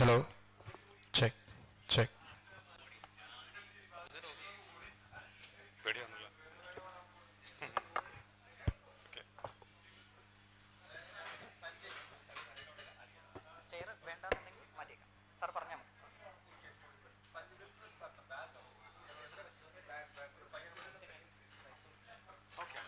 Hello. Check. Check. പേടിയാണല്ലോ. Okay. Chair വേണ്ടാന്നുണ്ടെങ്കിൽ മാറ്റിയേക്കാം. സാർ പറഞ്ഞാൽ മതി. Okay.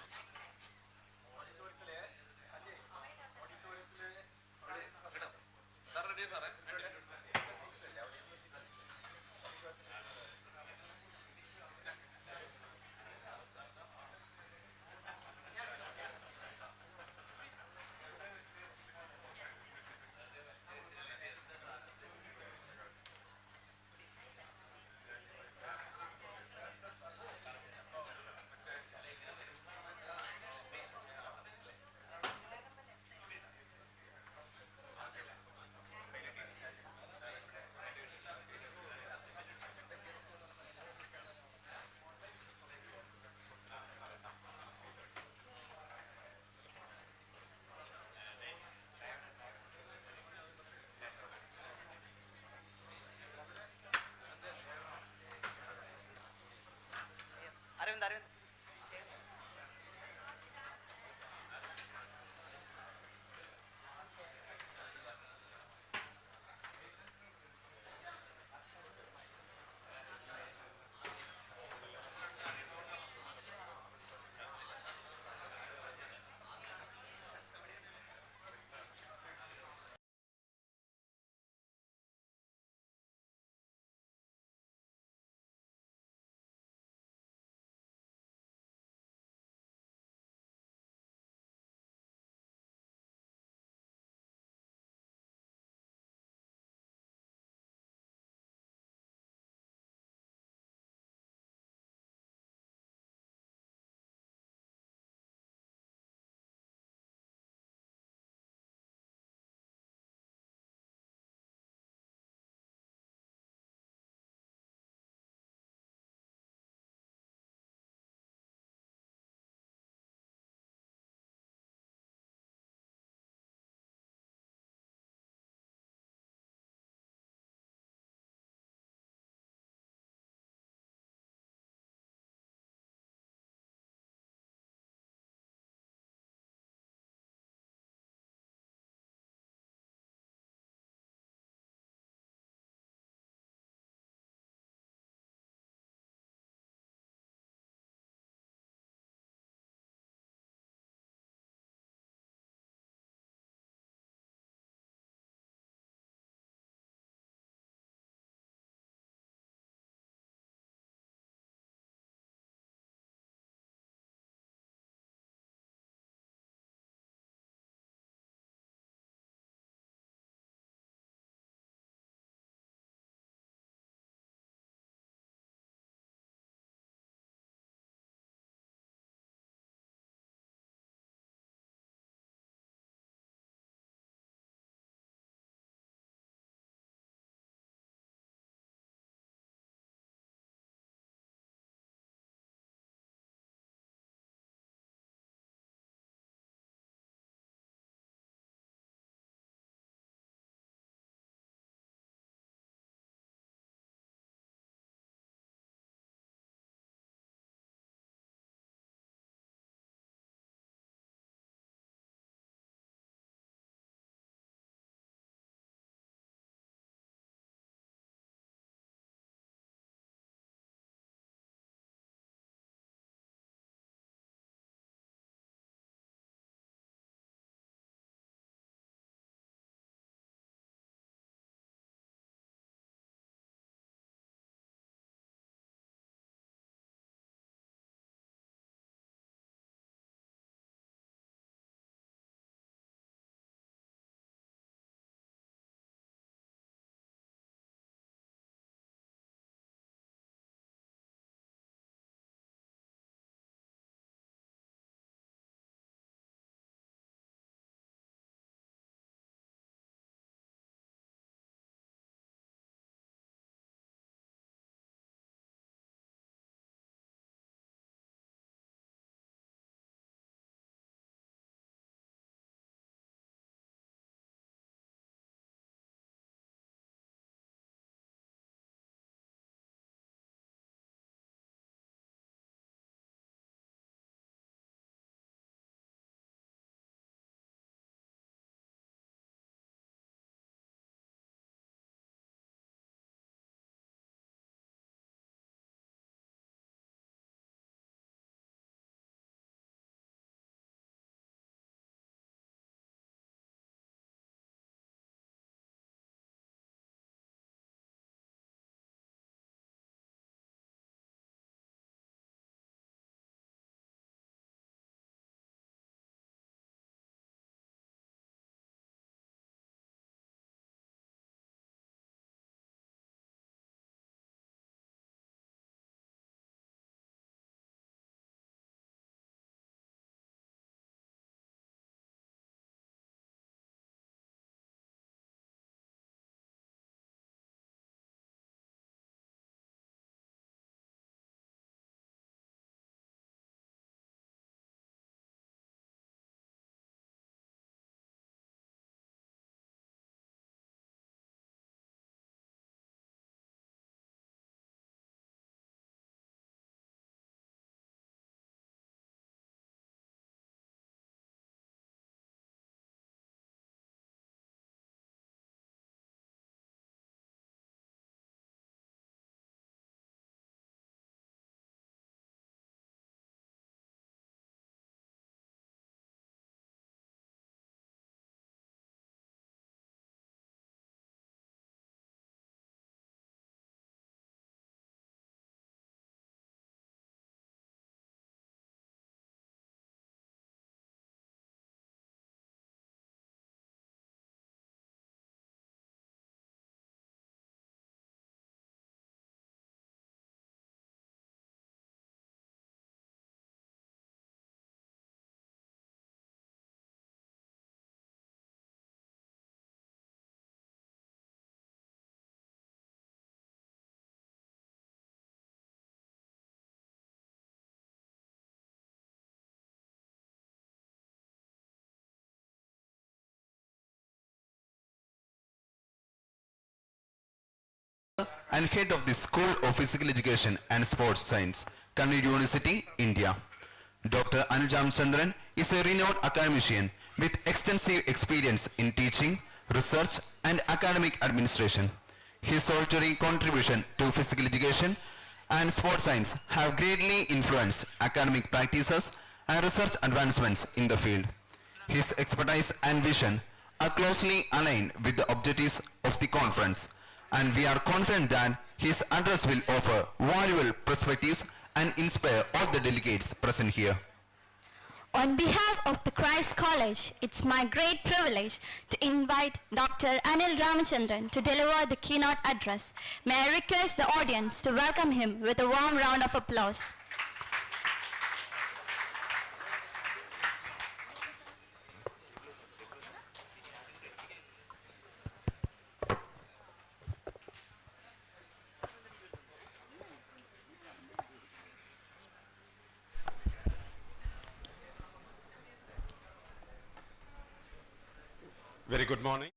and head of the School of Physical Education and Sports Science, Kannur University, India. Dr. Anujam Chandran is a renowned academician with extensive experience in teaching, research, and academic administration. His solitary contribution to physical education and sports science have greatly influenced academic practices and research advancements in the field. His expertise and vision are closely aligned with the objectives of the conference, and we are confident that his address will offer valuable perspectives and inspire all the delegates present here. On behalf of the Christ College, it's my great privilege to invite Dr. Anil Ramachandran to deliver the keynote address. May I request the audience to welcome him with a warm round of applause. Very good morning.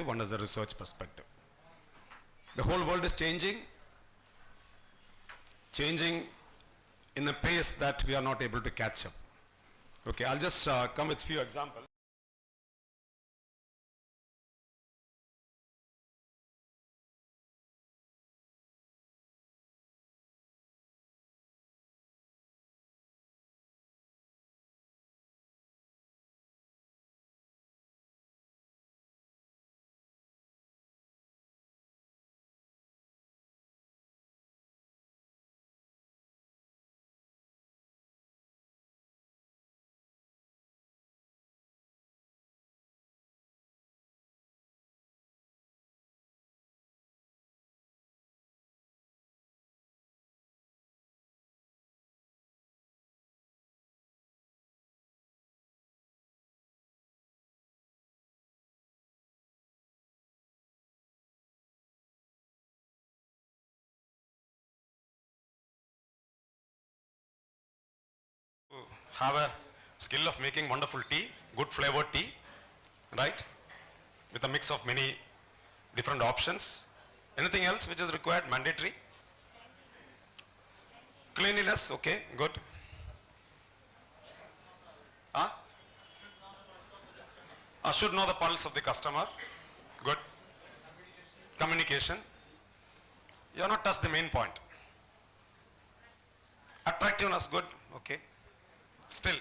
One is a research perspective. The whole world is changing in a pace that we are not able to catch up. Okay, I'll just come with few examples. Have a skill of making wonderful tea, good flavored tea, right? With a mix of many different options. Anything else which is required, mandatory? Cleanliness, okay, good. Huh? Should know the pulse of the customer, good. Communication. You have not touched the main point. Attractiveness, good, okay. Still.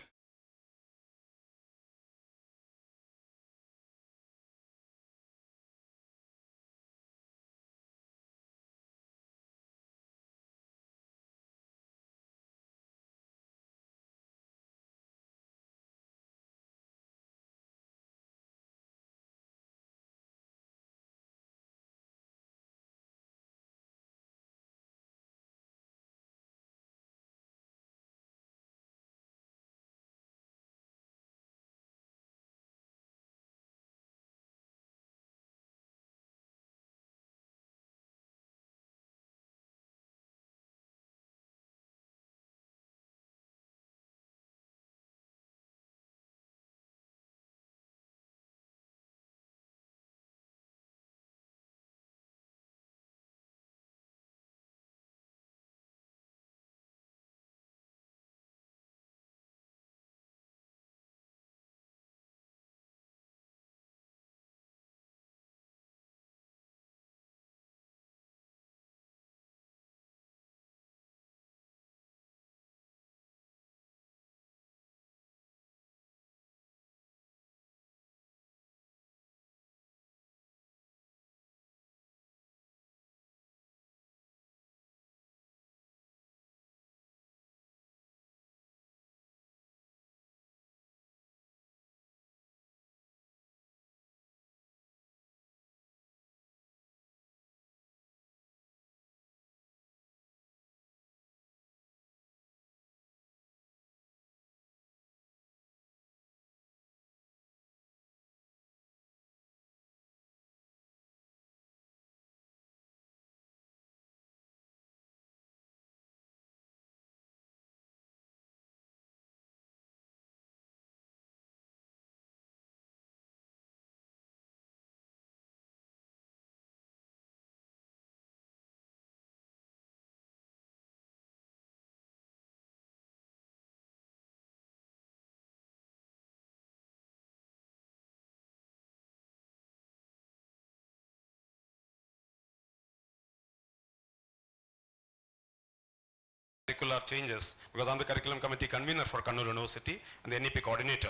curricular changes, because I'm the curriculum committee convener for Kannur University and the NEP coordinator.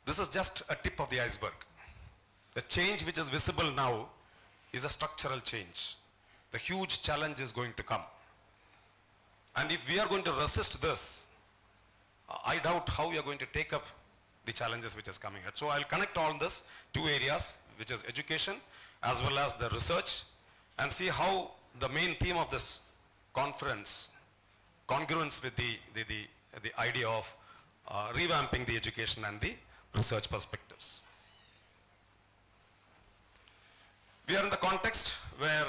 This is just a tip of the iceberg. The change which is visible now is a structural change. The huge challenge is going to come. And if we are going to resist this, I doubt how we are going to take up the challenges which is coming ahead. So I'll connect all this two areas, which is education as well as the research, and see how the main theme of this conference congruence with the idea of revamping the education and the research perspectives. We are in the context where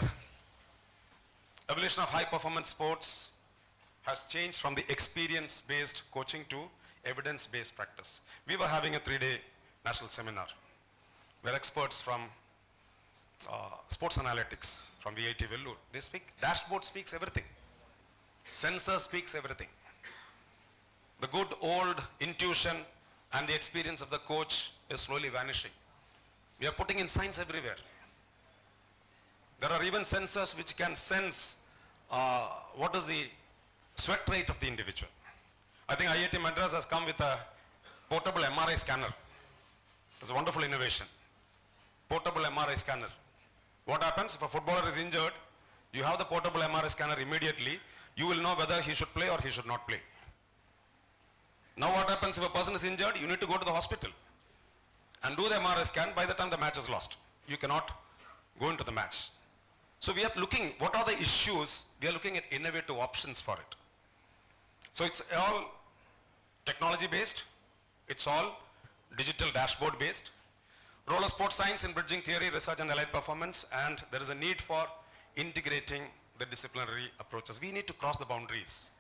evolution of high performance sports has changed from the experience-based coaching to evidence-based practice. We were having a 3-day national seminar where experts from sports analytics from VIT Vellore, they speak, dashboard speaks everything. Sensor speaks everything. The good old intuition and the experience of the coach is slowly vanishing. We are putting in science everywhere. There are even sensors which can sense what is the sweat rate of the individual. I think IIT Madras has come with a portable MRI scanner. It's a wonderful innovation. Portable MRI scanner. What happens if a footballer is injured? You have the portable MRI scanner immediately. You will know whether he should play or he should not play. Now what happens if a person is injured? You need to go to the hospital and do the MRI scan. By the time the match is lost, you cannot go into the match. So we are looking, what are the issues? We are looking at innovative options for it. So it's all technology based, it's all digital dashboard based. Role of sports science in bridging theory, research and allied performance, and there is a need for integrating the disciplinary approaches. We need to cross the boundaries.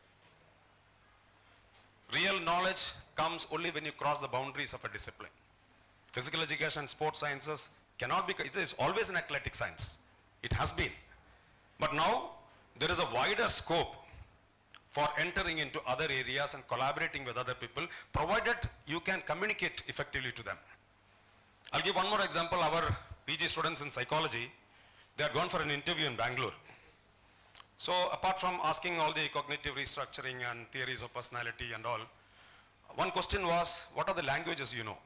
Real knowledge comes only when you cross the boundaries of a discipline. Physical education and sports sciences cannot be, it is always an athletic science. It has been. But now there is a wider scope for entering into other areas and collaborating with other people, provided you can communicate effectively to them. I'll give one more example. Our PG students in psychology, they had gone for an interview in Bangalore. So apart from asking all the cognitive restructuring and theories of personality and all, one question was, what are the languages you know?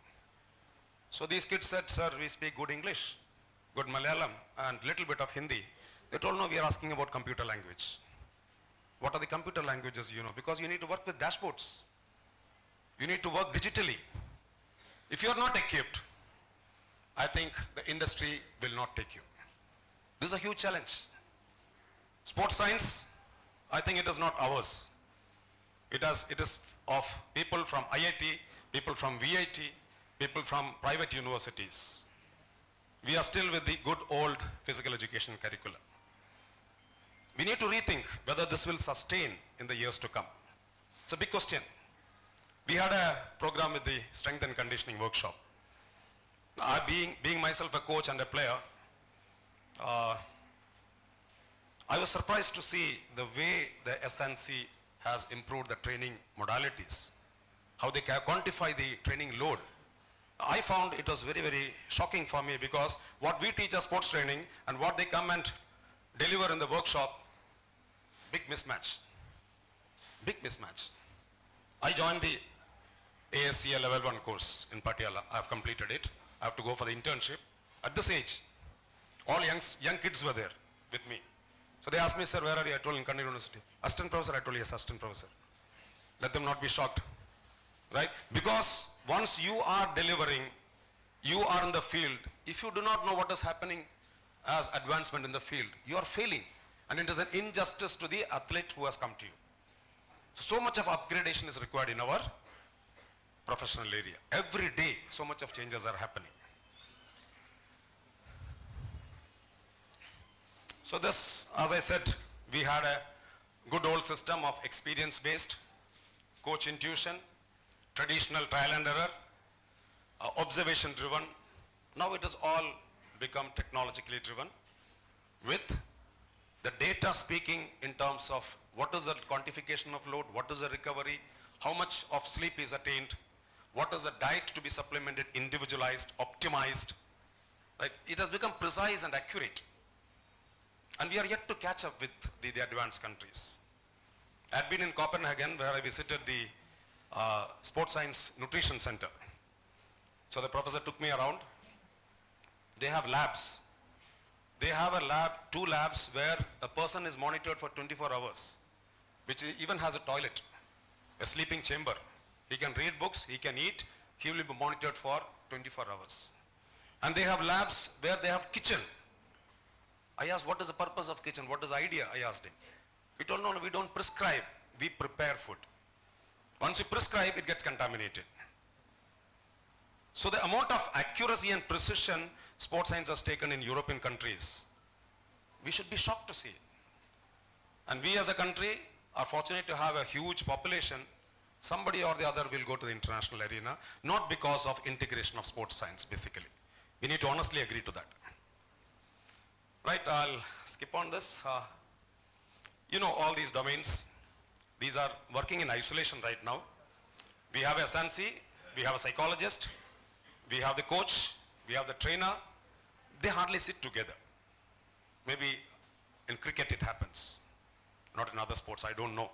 So these kids said, sir, we speak good English, good Malayalam, and little bit of Hindi. They told, no, we are asking about computer language. What are the computer languages you know? Because you need to work with dashboards. You need to work digitally. If you are not equipped, I think the industry will not take you. This is a huge challenge. Sports science, I think it is not ours. It is of people from IIT, people from VIT, people from private universities. We are still with the good old physical education curriculum. We need to rethink whether this will sustain in the years to come. It's a big question. We had a program with the strength and conditioning workshop. Being myself a coach and a player, I was surprised to see the way the SNC has improved the training modalities, how they can quantify the training load. I found it was very, very shocking for me, because what we teach as sports training and what they come and deliver in the workshop, big mismatch. Big mismatch. I joined the ASCA level 1 course in Patiala. I have completed it. I have to go for the internship. At this age, all young kids were there with me. So they asked me, sir, where are you? I told in Kannur University. Assistant professor, I told, yes, assistant professor. Let them not be shocked, right? Because once you are delivering, you are in the field. If you do not know what is happening as advancement in the field, you are failing. And it is an injustice to the athlete who has come to you. So much of upgradation is required in our professional area. Every day, so much of changes are happening. So this, as I said, we had a good old system of experience-based, coach intuition, traditional trial and error, observation-driven. Now it has all become technologically driven, with the data speaking in terms of what is the quantification of load, what is the recovery, how much of sleep is attained, what is the diet to be supplemented, individualized, optimized. Right? It has become precise and accurate. And we are yet to catch up with the advanced countries. I had been in Copenhagen where I visited the Sports Science Nutrition Center. So the professor took me around. They have labs. They have a lab, 2 labs where a person is monitored for 24 hours, which even has a toilet, a sleeping chamber. He can read books, he can eat, he will be monitored for 24 hours. And they have labs where they have kitchen. I asked, what is the purpose of kitchen? What is the idea? I asked him. He told, no, we don't prescribe, we prepare food. Once you prescribe, it gets contaminated. So the amount of accuracy and precision sports science has taken in European countries, we should be shocked to see it. And we as a country are fortunate to have a huge population. Somebody or the other will go to the international arena, not because of integration of sports science, basically. We need to honestly agree to that. Right, I'll skip on this. You know all these domains, these are working in isolation right now. We have a SNC, we have a psychologist, we have the coach, we have the trainer. They hardly sit together. Maybe in cricket it happens, not in other sports. I don't know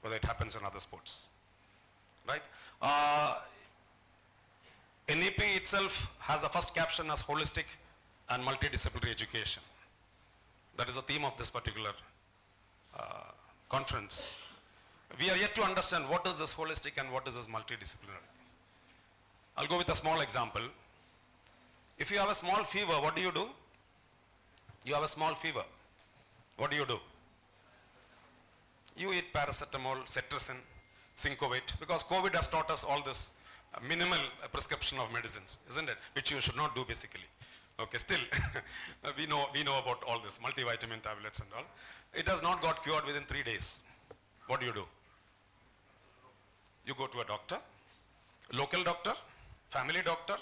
whether it happens in other sports. Right? NEP itself has the first caption as holistic and multidisciplinary education. That is the theme of this particular conference. We are yet to understand what is this holistic and what is this multidisciplinary. I'll go with a small example. If you have a small fever, what do? You have a small fever. What do? You eat paracetamol, cetirizine, Syncovate, because COVID has taught us all this minimal prescription of medicines, isn't it? Which you should not do basically. Okay, still, we know about all this, multivitamin tablets and all. It has not got cured within 3 days. What do? You go to a doctor, local doctor, family doctor,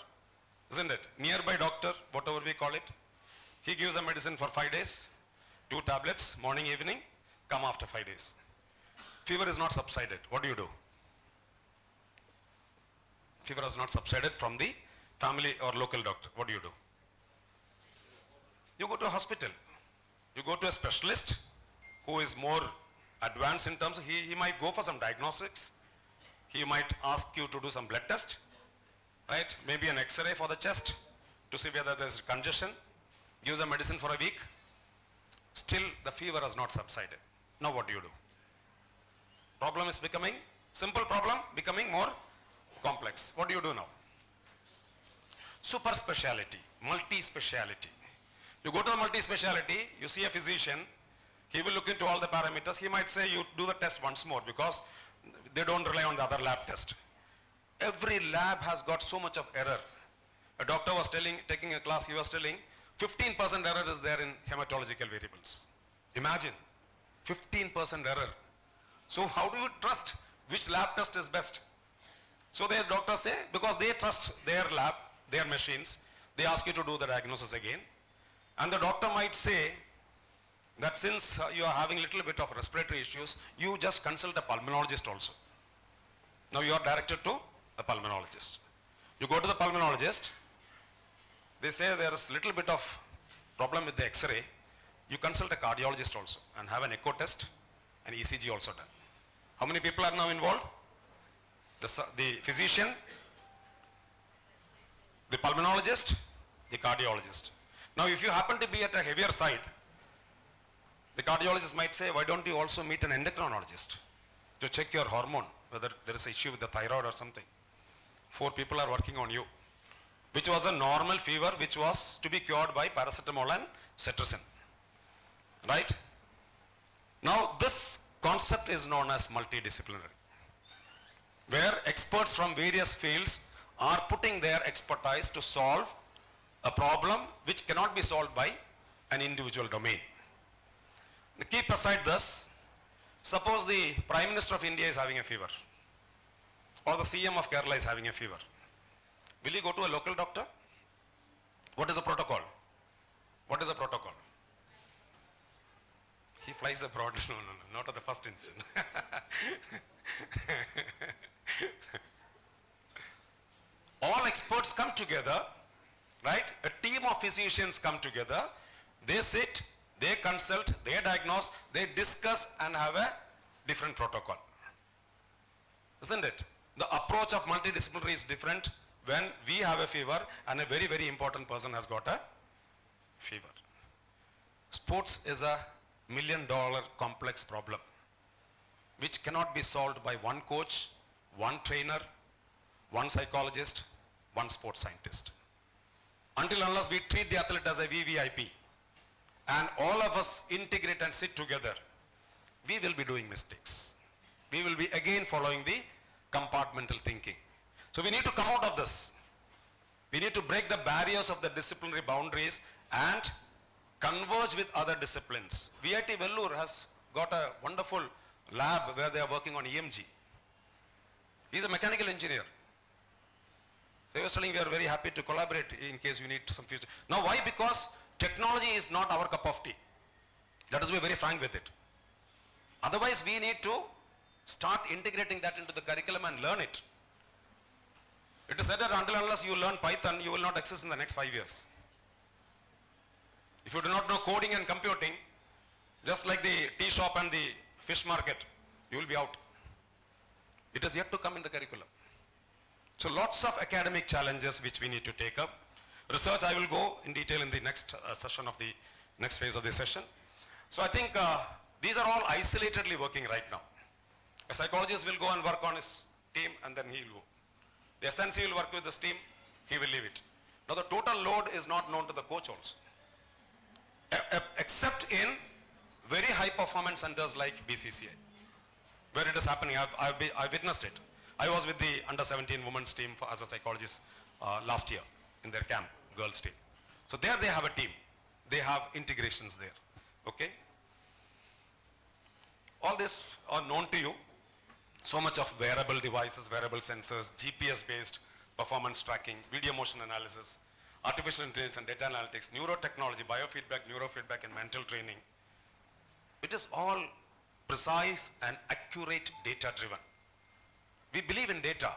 isn't it? Nearby doctor, whatever we call it. He gives a medicine for 5 days, 2 tablets, morning, evening, come after 5 days. Fever is not subsided. What do? Fever has not subsided from the family or local doctor. What do? You go to a hospital. You go to a specialist who is more advanced in terms of, he might go for some diagnostics. He might ask you to do some blood test, right? Maybe an X-ray for the chest to see whether there is congestion. Gives a medicine for a week. Still the fever has not subsided. Now what do? Problem is becoming, simple problem becoming more complex. What do now? Super speciality, multi-speciality. You go to a multi-speciality, you see a physician, he will look into all the parameters. He might say you do the test once more because they don't rely on the other lab test. Every lab has got so much of error. A doctor was taking a class, he was telling 15% error is there in hematological variables. Imagine, 15% error. So how do you trust which lab test is best? So their doctors say, because they trust their lab, their machines, they ask you to do the diagnosis again. And the doctor might say that since you are having a little bit of respiratory issues, you just consult a pulmonologist also. Now you are directed to a pulmonologist. You go to the pulmonologist, they say there is a little bit of problem with the X-ray. You consult a cardiologist also and have an echo test and ECG also done. How many people are now involved? The physician, the pulmonologist, the cardiologist. Now if you happen to be at a heavier side, the cardiologist might say, why don't you also meet an endocrinologist to check your hormone, whether there is an issue with the thyroid or something. 4 people are working on you, which was a normal fever which was to be cured by paracetamol and cetirizine. Right? Now this concept is known as multidisciplinary, where experts from various fields are putting their expertise to solve a problem which cannot be solved by an individual domain. Keep aside this, suppose the Prime Minister of India is having a fever, or the CM of Kerala is having a fever. Will you go to a local doctor? What is the protocol? What is the protocol? He flies abroad. No, not at the first instant. All experts come together, right? A team of physicians come together. They sit, they consult, they diagnose, they discuss and have a different protocol. Isn't it? The approach of multidisciplinary is different when we have a fever and a very, very important person has got a fever. Sports is a $1 million complex problem which cannot be solved by one coach, one trainer, one psychologist, one sports scientist. Until unless we treat the athlete as a VVIP and all of us integrate and sit together, we will be doing mistakes. We will be again following the compartmental thinking. So we need to come out of this. We need to break the barriers of the disciplinary boundaries and converge with other disciplines. VIT Vellore has got a wonderful lab where they are working on EMG. He is a mechanical engineer. They were telling we are very happy to collaborate in case you need some future. Now why? Because technology is not our cup of tea. Let us be very frank with it. Otherwise we need to start integrating that into the curriculum and learn it. It is said that until unless you learn Python, you will not exist in the next 5 years. If you do not know coding and computing, just like the tea shop and the fish market, you will be out. It is yet to come in the curriculum. So lots of academic challenges which we need to take up. Research I will go in detail in the next session of the next phase of the session. So I think these are all isolatedly working right now. A psychologist will go and work on his team and then he will go. The SNC will work with this team, he will leave it. Now the total load is not known to the coach also. Except in very high performance centers like BCCI, where it is happening. I've witnessed it. I was with the under 17 women's team as a psychologist last year in their camp, girls team. So there they have a team. They have integrations there. Okay. All this are known to you. So much of wearable devices, wearable sensors, GPS based performance tracking, video motion analysis, artificial intelligence and data analytics, neurotechnology, neurofeedback and mental training. It is all precise and accurate data driven. We believe in data,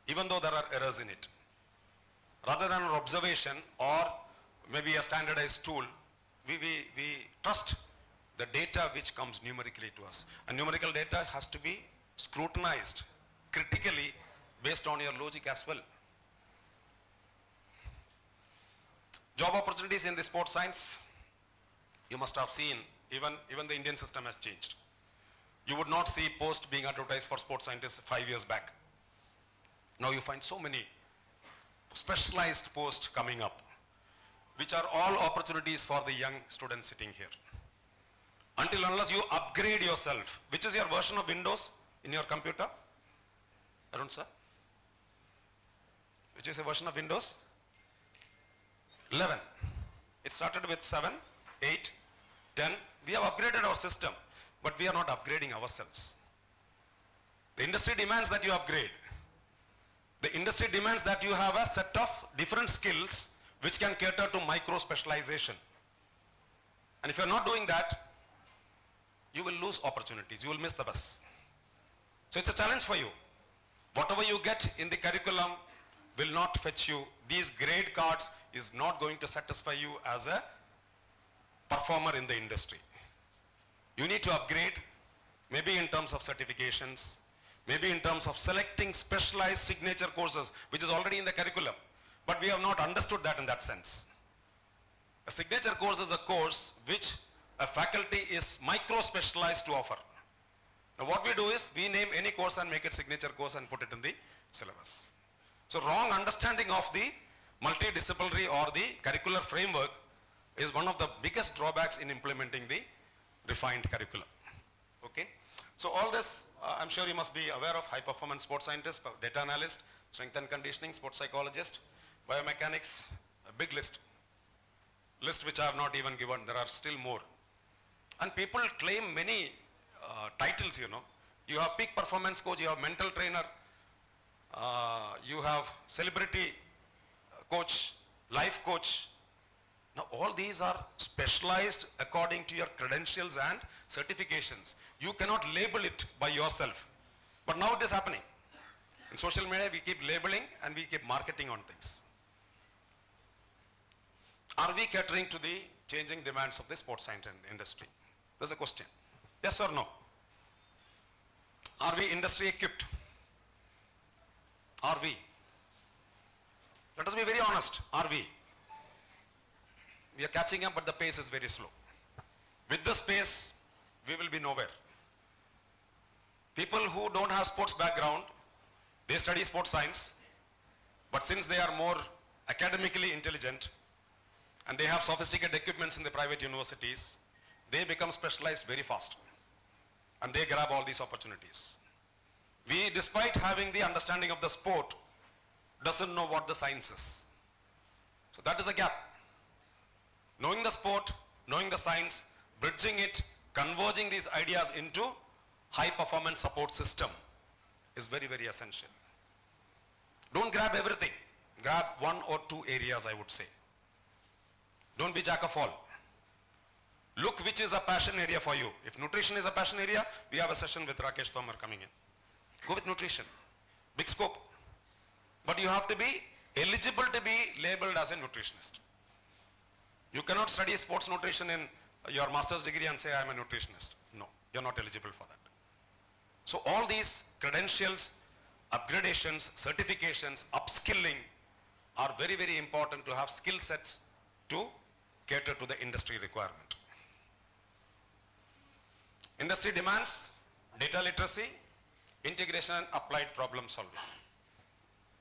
even though there are errors in it. Rather than an observation or maybe a standardized tool, we trust the data which comes numerically to us. And numerical data has to be scrutinized critically based on your logic as well. Job opportunities in the sports science, you must have seen, even the Indian system has changed. You would not see posts being advertised for sports scientists 5 years back. Now you find so many specialized posts coming up, which are all opportunities for the young students sitting here. Until unless you upgrade yourself, which is your version of Windows in your computer? Arun sir? Which is a version of Windows? 11. It started with 7, 8, 10. We have upgraded our system, but we are not upgrading ourselves. The industry demands that you upgrade. The industry demands that you have a set of different skills which can cater to micro specialization. And if you are not doing that, you will lose opportunities. You will miss the bus. So it's a challenge for you. Whatever you get in the curriculum will not fetch you. These grade cards is not going to satisfy you as a performer in the industry. You need to upgrade, maybe in terms of certifications, maybe in terms of selecting specialized signature courses, which is already in the curriculum. But we have not understood that in that sense. A signature course is a course which a faculty is micro-specialized to offer. Now what we do is, we name any course and make it signature course and put it in the syllabus. So wrong understanding of the multidisciplinary or the curricular framework is one of the biggest drawbacks in implementing the refined curriculum. Okay? So all this, I'm sure you must be aware of: high performance sports scientist, data analyst, strength and conditioning, sports psychologist, biomechanics, a big list which I have not even given. There are still more. And people claim many titles, you know. You have peak performance coach, you have mental trainer, you have celebrity coach, life coach. Now all these are specialized according to your credentials and certifications. You cannot label it by yourself. But now it is happening. In social media we keep labeling and we keep marketing on things. Are we catering to the changing demands of the sports science industry? There's a question. Yes or no? Are we industry equipped? Are we? Let us be very honest. Are we? We are catching up, but the pace is very slow. With this pace, we will be nowhere. People who don't have sports background, they study sports science, but since they are more academically intelligent and they have sophisticated equipments in the private universities, they become specialized very fast and they grab all these opportunities. We, despite having the understanding of the sport, doesn't know what the science is. So that is a gap. Knowing the sport, knowing the science, bridging it, converging these ideas into high performance support system is very, very essential. Don't grab everything. Grab one or two areas, I would say. Don't be jack of all. Look which is a passion area for you. If nutrition is a passion area, we have a session with Rakesh Tomar coming in. Go with nutrition. Big scope. But you have to be eligible to be labeled as a nutritionist. You cannot study sports nutrition in your master's degree and say I am a nutritionist. No, you're not eligible for that. So all these credentials, upgradations, certifications, upskilling are very, very important to have skill sets to cater to the industry requirement. Industry demands data literacy, integration and applied problem solving.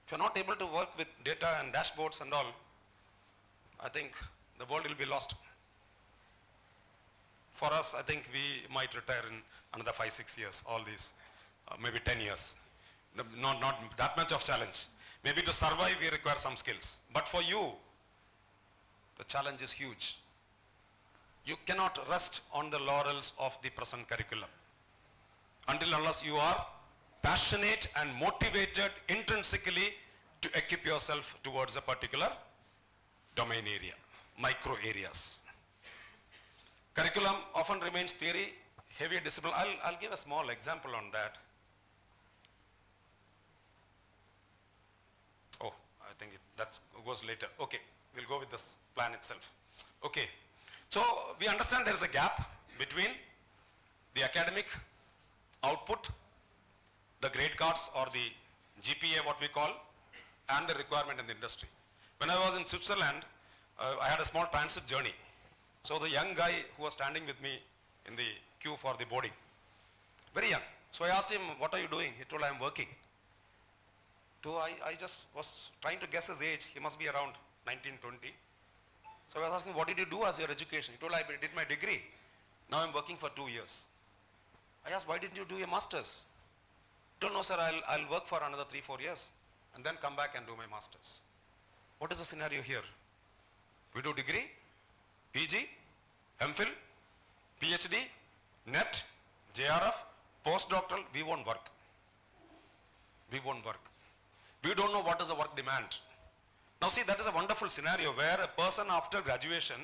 If you're not able to work with data and dashboards and all, I think the world will be lost. For us, I think we might retire in another 5-6 years, all these, maybe 10 years. Not that much of challenge. Maybe to survive, we require some skills. But for you, the challenge is huge. You cannot rest on the laurels of the present curriculum until unless you are passionate and motivated intrinsically to equip yourself towards a particular domain area, micro areas. Curriculum often remains theory, heavy discipline. I'll give a small example on that. Oh, I think that goes later. Okay, we'll go with this plan itself. Okay, so we understand there is a gap between the academic output, the grade cards or the GPA what we call, and the requirement in the industry. When I was in Switzerland, I had a small transit journey. So the young guy who was standing with me in the queue for the boarding, very young. So I asked him, what are you doing? He told, I am working. So I just was trying to guess his age. He must be around 19, 20. So I was asking, what did you do as your education? He told, I did my degree. Now I'm working for 2 years. I asked, why didn't you do your master's? He told, no sir, I'll work for another 3-4 years and then come back and do my master's. What is the scenario here? We do degree, PG, MPhil, PhD, NET, JRF, postdoctoral, we won't work. We won't work. We don't know what is the work demand. Now see, that is a wonderful scenario where a person after graduation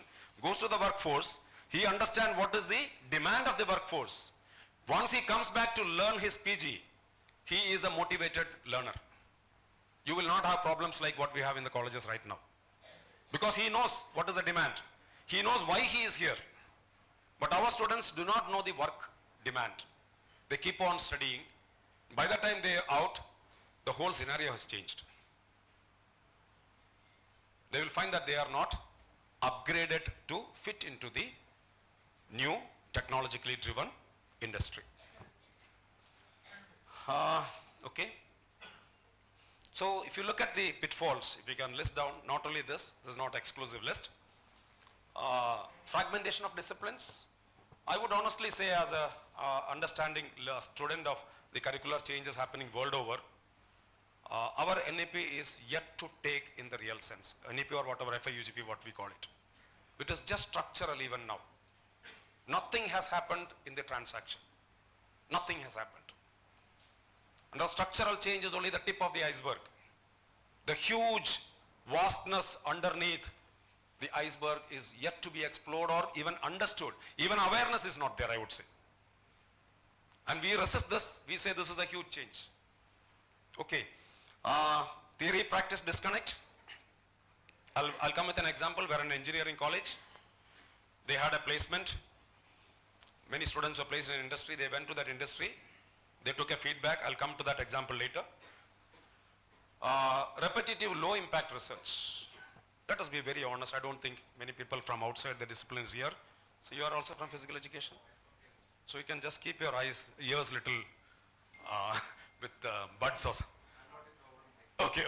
goes to the workforce, he understands what is the demand of the workforce. Once he comes back to learn his PG, he is a motivated learner. You will not have problems like what we have in the colleges right now. Because he knows what is the demand. He knows why he is here. But our students do not know the work demand. They keep on studying. By the time they are out, the whole scenario has changed. They will find that they are not upgraded to fit into the new technologically driven industry. Okay. So if you look at the pitfalls, if you can list down, not only this is not exclusive list. Fragmentation of disciplines. I would honestly say as a understanding student of the curricular changes happening world over, our NAP is yet to take in the real sense. NAP or whatever, FIUGP, what we call it. It is just structural even now. Nothing has happened in the transaction. Nothing has happened. And the structural change is only the tip of the iceberg. The huge vastness underneath the iceberg is yet to be explored or even understood. Even awareness is not there, I would say. And we resist this. We say this is a huge change. Okay. Theory practice disconnect. I'll come with an example where in an engineering college, they had a placement. Many students were placed in industry. They went to that industry. They took a feedback. I'll come to that example later. Repetitive low impact research. Let us be very honest. I don't think many people from outside the discipline is here. So you are also from physical education. So you can just keep your ears little with buds or something. Okay.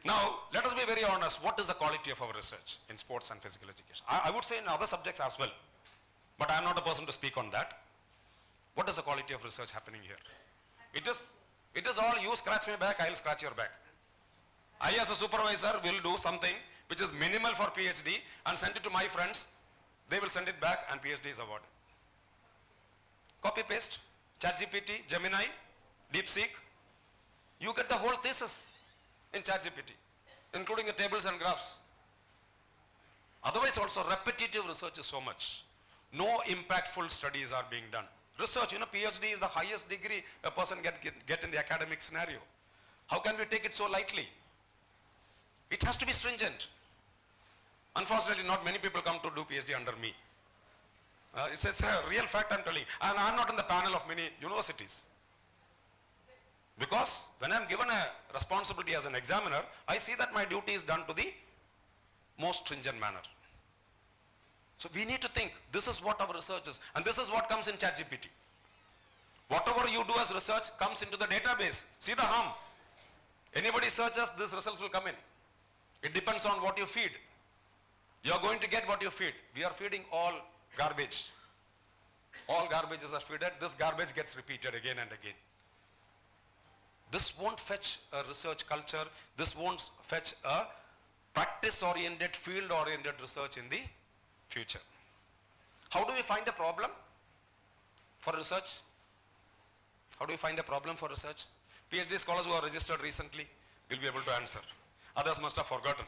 Now, let us be very honest. What is the quality of our research in sports and physical education? I would say in other subjects as well. But I am not a person to speak on that. What is the quality of research happening here? It is all you scratch my back, I will scratch your back. I as a supervisor will do something which is minimal for PhD and send it to my friends. They will send it back and PhD is awarded. Copy paste, ChatGPT, Gemini, DeepSeek. You get the whole thesis in ChatGPT, including the tables and graphs. Otherwise also repetitive research is so much. No impactful studies are being done. Research, PhD is the highest degree a person get in the academic scenario. How can we take it so lightly? It has to be stringent. Unfortunately, not many people come to do PhD under me. It's a real fact I'm telling. And I'm not in the panel of many universities. Because when I'm given a responsibility as an examiner, I see that my duty is done to the most stringent manner. So we need to think, this is what our research is, and this is what comes in ChatGPT. Whatever you do as research comes into the database. See the harm. Anybody searches, this result will come in. It depends on what you feed. You are going to get what you feed. We are feeding all garbage. All garbages are fed. This garbage gets repeated again and again. This won't fetch a research culture. This won't fetch a practice-oriented, field-oriented research in the future. How do we find a problem for research? How do we find a problem for research? PhD scholars who are registered recently will be able to answer. Others must have forgotten.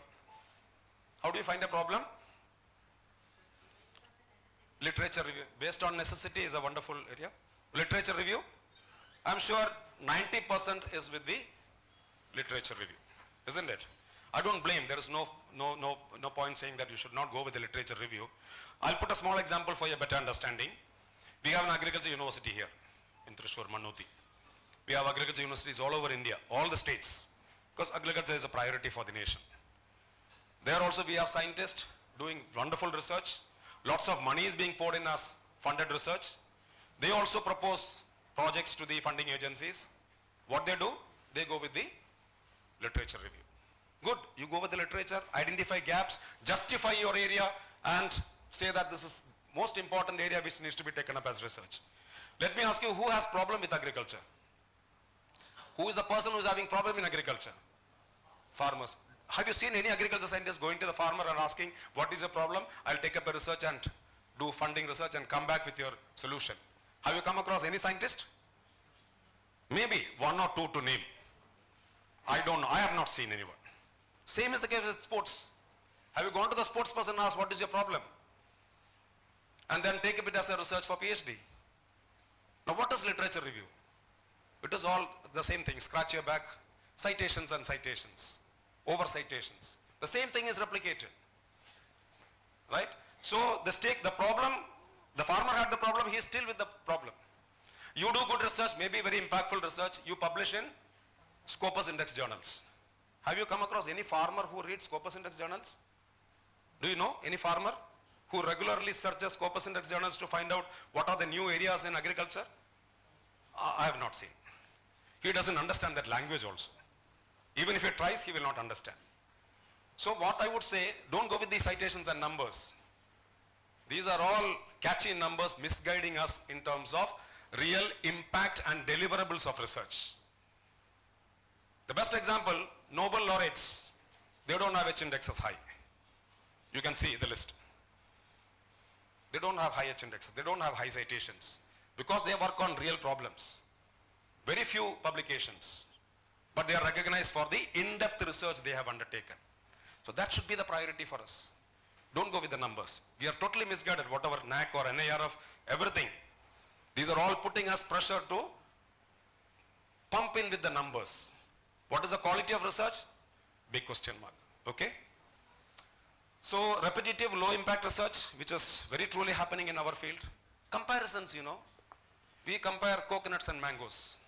How do you find a problem? Literature review. Based on necessity is a wonderful area. Literature review. I'm sure 90% is with the literature review, isn't it? I don't blame. There is no point saying that you should not go with the literature review. I'll put a small example for your better understanding. We have an agriculture university here in Thrissur, Mannuthi. We have agriculture universities all over India, all the states, because agriculture is a priority for the nation. There also we have scientists doing wonderful research. Lots of money is being poured in as funded research. They also propose projects to the funding agencies. What they do? They go with the literature review. Good, you go with the literature, identify gaps, justify your area and say that this is most important area which needs to be taken up as research. Let me ask you, who has problem with agriculture? Who is the person who is having problem in agriculture? Farmers. Have you seen any agriculture scientist going to the farmer and asking, what is the problem? I'll take up a research and do funding research and come back with your solution. Have you come across any scientist? Maybe one or two to name. I don't know. I have not seen anyone. Same is the case with sports. Have you gone to the sports person and asked, what is your problem? And then take it as a research for PhD. Now what is literature review? It is all the same thing. Scratch your back. Citations and citations. Over citations. The same thing is replicated. Right? So the problem, the farmer had the problem, he is still with the problem. You do good research, maybe very impactful research, you publish in Scopus Index journals. Have you come across any farmer who reads Scopus Index journals? Do you know any farmer who regularly searches Scopus Index journals to find out what are the new areas in agriculture? I have not seen. He doesn't understand that language also. Even if he tries, he will not understand. So what I would say, don't go with these citations and numbers. These are all catchy numbers misguiding us in terms of real impact and deliverables of research. The best example, Nobel laureates, they don't have H indexes high. You can see the list. They don't have high H indexes, they don't have high citations because they work on real problems. Very few publications, but they are recognized for the in-depth research they have undertaken. So that should be the priority for us. Don't go with the numbers. We are totally misguided, whatever NAC or NIRF, everything. These are all putting us pressure to pump in with the numbers. What is the quality of research? Big question mark. Okay? So repetitive low impact research, which is very truly happening in our field. Comparisons, We compare coconuts and mangoes.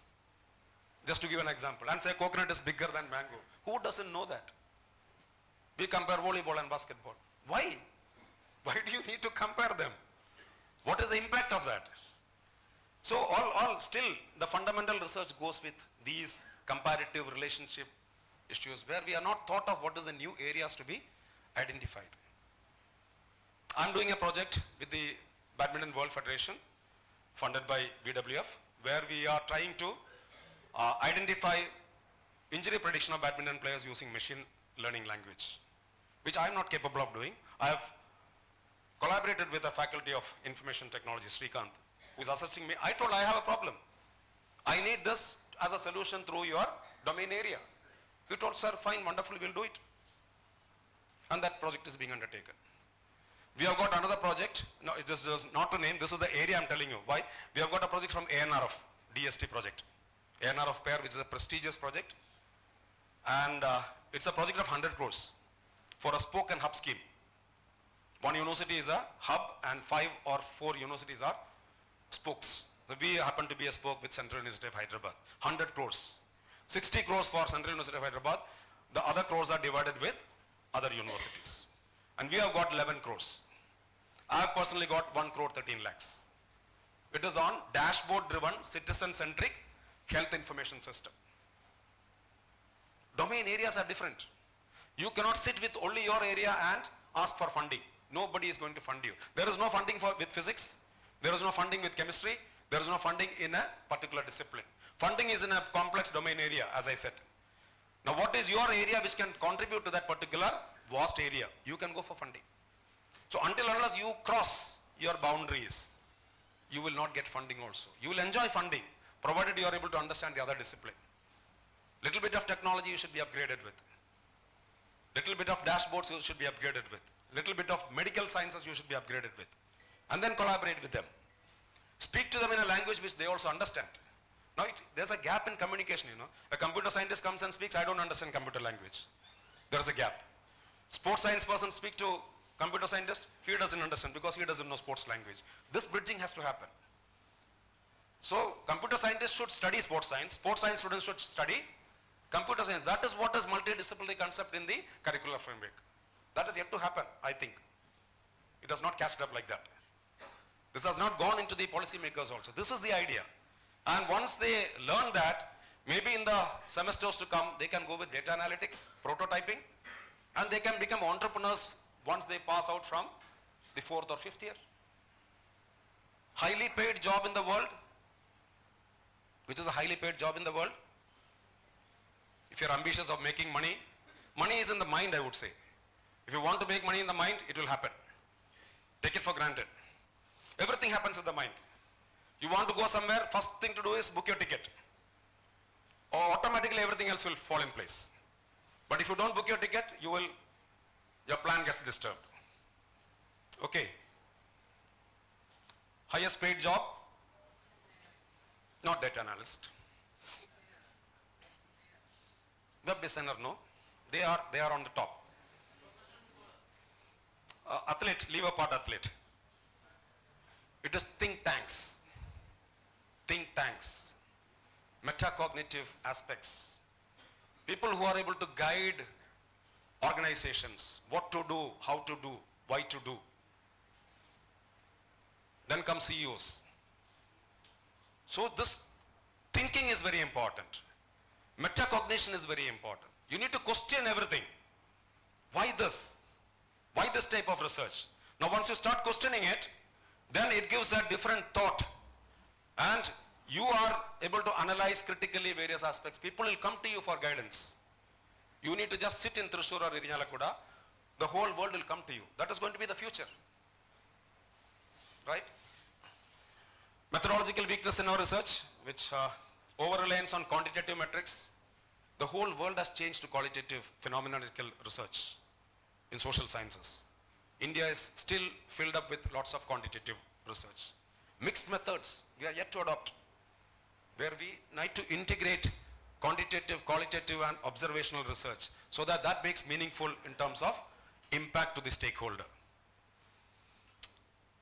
Just to give an example, and say coconut is bigger than mango. Who doesn't know that? We compare volleyball and basketball. Why? Why do you need to compare them? What is the impact of that? So all still the fundamental research goes with these comparative relationship issues where we are not thought of what is the new areas to be identified. I'm doing a project with the Badminton World Federation funded by BWF where we are trying to identify injury prediction of badminton players using machine learning language, which I am not capable of doing. I have collaborated with the faculty of information technology, Srikanth, who is assisting me. I told I have a problem. I need this as a solution through your domain area. He told, sir, fine, wonderful, we'll do it. And that project is being undertaken. We have got another project. No, it's just not to name. This is the area I'm telling you. Why? We have got a project from ANRF, DST project. ANRF pair, which is a prestigious project. And it's a project of 100 crores for a spoke and hub scheme. One university is a hub and 5 or 4 universities are spokes. So we happen to be a spoke with Central University of Hyderabad. 100 crores. 60 crores for Central University of Hyderabad. The other crores are divided with other universities. And we have got 11 crores. I have personally got 1 crore 13 lakhs. It is on dashboard driven citizen centric health information system. Domain areas are different. You cannot sit with only your area and ask for funding. Nobody is going to fund you. There is no funding with physics. There is no funding with chemistry. There is no funding in a particular discipline. Funding is in a complex domain area, as I said. Now what is your area which can contribute to that particular vast area? You can go for funding. So until unless you cross your boundaries, you will not get funding also. You will enjoy funding, provided you are able to understand the other discipline. Little bit of technology you should be upgraded with. Little bit of dashboards you should be upgraded with. Little bit of medical sciences you should be upgraded with. And then collaborate with them. Speak to them in a language which they also understand. Now there's a gap in communication, you know. A computer scientist comes and speaks, I don't understand computer language. There's a gap. Sports science person speaks to computer scientist, he doesn't understand because he doesn't know sports language. This bridging has to happen. So computer scientists should study sports science students should study computer science. That is what is multidisciplinary concept in the curricular framework. That is yet to happen, I think. It has not catched up like that. This has not gone into the policymakers also. This is the idea. And once they learn that, maybe in the semesters to come, they can go with data analytics, prototyping, and they can become entrepreneurs once they pass out from the 4th or 5th year. Highly paid job in the world. Which is a highly paid job in the world? If you're ambitious of making money, money is in the mind, I would say. If you want to make money in the mind, it will happen. Take it for granted. Everything happens in the mind. You want to go somewhere, first thing to do is book your ticket. Or automatically everything else will fall in place. But if you don't book your ticket, your plan gets disturbed. Okay. Highest paid job? Not data analyst. Web designer, no. They are on the top. Athlete, leave apart athlete. It is think tanks. Think tanks. Metacognitive aspects. People who are able to guide organizations, what to do, how to do, why to do. Then come CEOs. So this thinking is very important. Metacognition is very important. You need to question everything. Why this? Why this type of research? Now once you start questioning it, then it gives a different thought. And you are able to analyze critically various aspects. People will come to you for guidance. You need to just sit in Thrissur or Irinjalakuda. The whole world will come to you. That is going to be the future. Right? Methodological weakness in our research, which over-reliance on quantitative metrics. The whole world has changed to qualitative phenomenological research in social sciences. India is still filled up with lots of quantitative research. Mixed methods, we are yet to adopt, where we need to integrate quantitative, qualitative and observational research so that that makes meaningful in terms of impact to the stakeholder.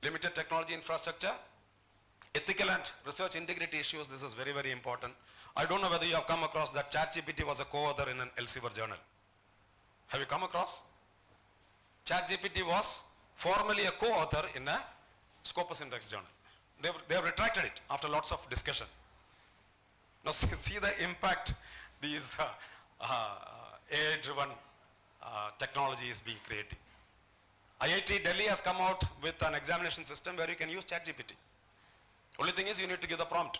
Limited technology infrastructure. Ethical and research integrity issues, this is very, very important. I don't know whether you have come across that ChatGPT was a co-author in an Elsevier journal. Have you come across? ChatGPT was formerly a co-author in a Scopus Index journal. They have retracted it after lots of discussion. Now see the impact these AI-driven technology is being creating. IIT Delhi has come out with an examination system where you can use ChatGPT. Only thing is you need to give the prompt.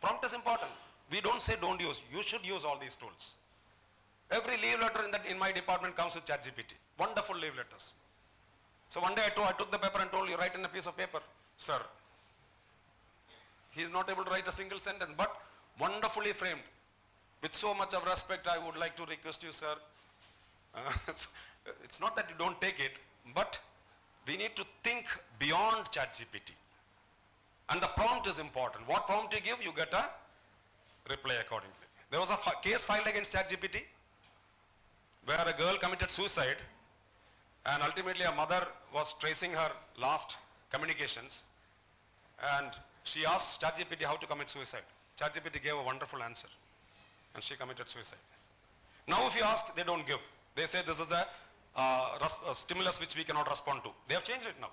Prompt is important. We don't say don't use. You should use all these tools. Every leave letter in my department comes with ChatGPT. Wonderful leave letters. So one day I took the paper and told you write in a piece of paper. Sir, he is not able to write a single sentence, but wonderfully framed. With so much of respect, I would like to request you, sir. It's not that you don't take it, but we need to think beyond ChatGPT. And the prompt is important. What prompt you give, you get a reply accordingly. There was a case filed against ChatGPT where a girl committed suicide, and ultimately a mother was tracing her last communications, and she asked ChatGPT how to commit suicide. ChatGPT gave a wonderful answer, and she committed suicide. Now if you ask, they don't give. They say this is a stimulus which we cannot respond to. They have changed it now.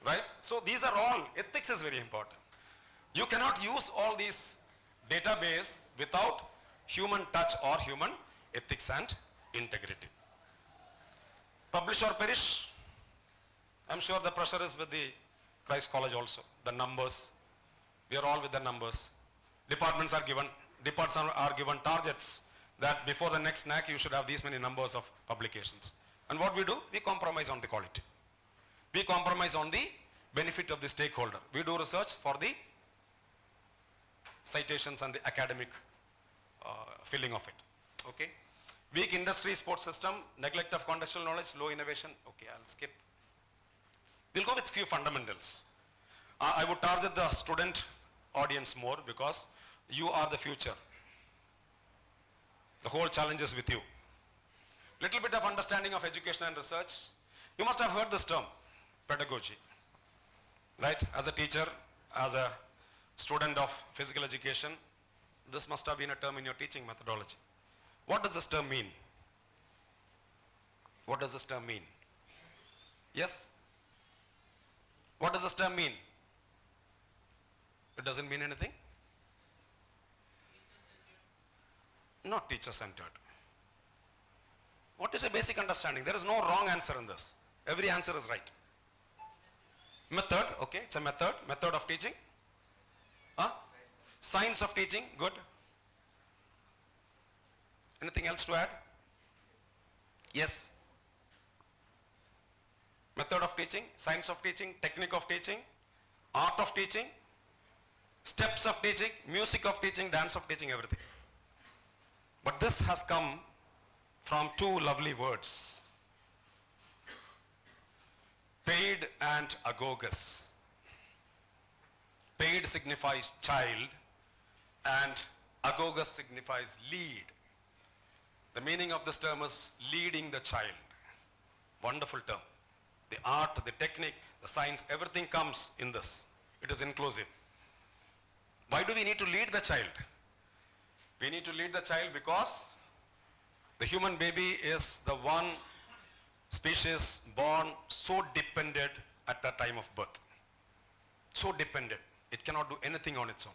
Right? So these are all, ethics is very important. You cannot use all these database without human touch or human ethics and integrity. Publish or perish. I'm sure the pressure is with the Christ College also. The numbers. We are all with the numbers. Departments are given targets that before the next NAC you should have these many numbers of publications. And what we do? We compromise on the quality. We compromise on the benefit of the stakeholder. We do research for the citations and the academic filling of it. Okay. Weak industry sports system, neglect of contextual knowledge, low innovation. Okay, I'll skip. We'll go with few fundamentals. I would target the student audience more because you are the future. The whole challenge is with you. Little bit of understanding of education and research. You must have heard this term, pedagogy. Right? As a teacher, as a student of physical education, this must have been a term in your teaching methodology. What does this term mean? What does this term mean? Yes? What does this term mean? It doesn't mean anything? Not teacher-centered. What is a basic understanding? There is no wrong answer in this. Every answer is right. Method, okay, it's a method. Method of teaching. Huh? Science of teaching, good. Anything else to add? Yes. Method of teaching, science of teaching, technique of teaching, art of teaching, steps of teaching, music of teaching, dance of teaching, everything. But this has come from two lovely words. Paid and agogus. Paid signifies child and agogus signifies lead. The meaning of this term is leading the child. Wonderful term. The art, the technique, the science, everything comes in this. It is inclusive. Why do we need to lead the child? We need to lead the child because the human baby is the one species born so dependent at the time of birth. So dependent. It cannot do anything on its own.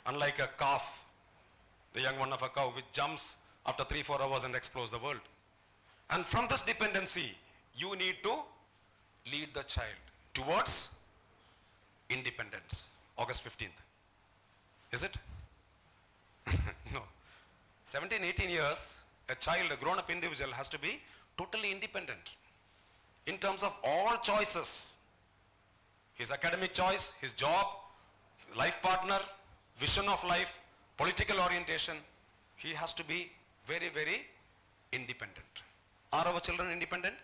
Unlike a calf, the young one of a cow, which jumps after 3-4 hours and explores the world. And from this dependency, you need to lead the child towards independence. August 15th. Is it? No. 17, 18 years, a child, a grown-up individual has to be totally independent in terms of all choices. His academic choice, his job, life partner, vision of life, political orientation, he has to be very, very independent. Are our children independent?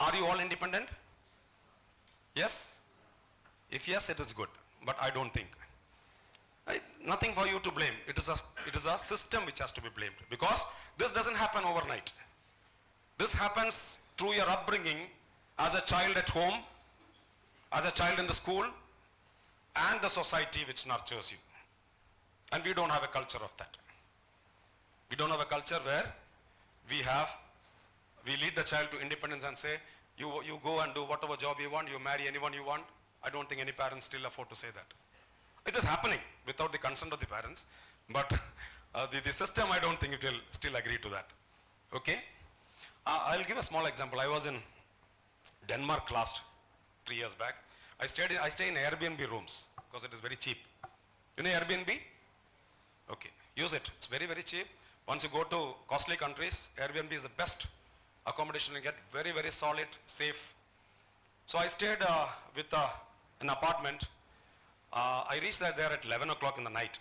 Are you all independent? Yes? If yes, it is good, but I don't think. Nothing for you to blame. It is a system which has to be blamed because this doesn't happen overnight. This happens through your upbringing as a child at home, as a child in the school and the society which nurtures you. And we don't have a culture of that. We don't have a culture where we lead the child to independence and say, you go and do whatever job you want, you marry anyone you want. I don't think any parents still afford to say that. It is happening without the consent of the parents, but the system, I don't think it will still agree to that. Okay? I'll give a small example. I was in Denmark last 3 years back. I stay in Airbnb rooms because it is very cheap. You know Airbnb? Okay, use it. It's very, very cheap. Once you go to costly countries, Airbnb is the best accommodation you get. Very, very solid, safe. So I stayed with an apartment. I reached there at 11 o'clock in the night.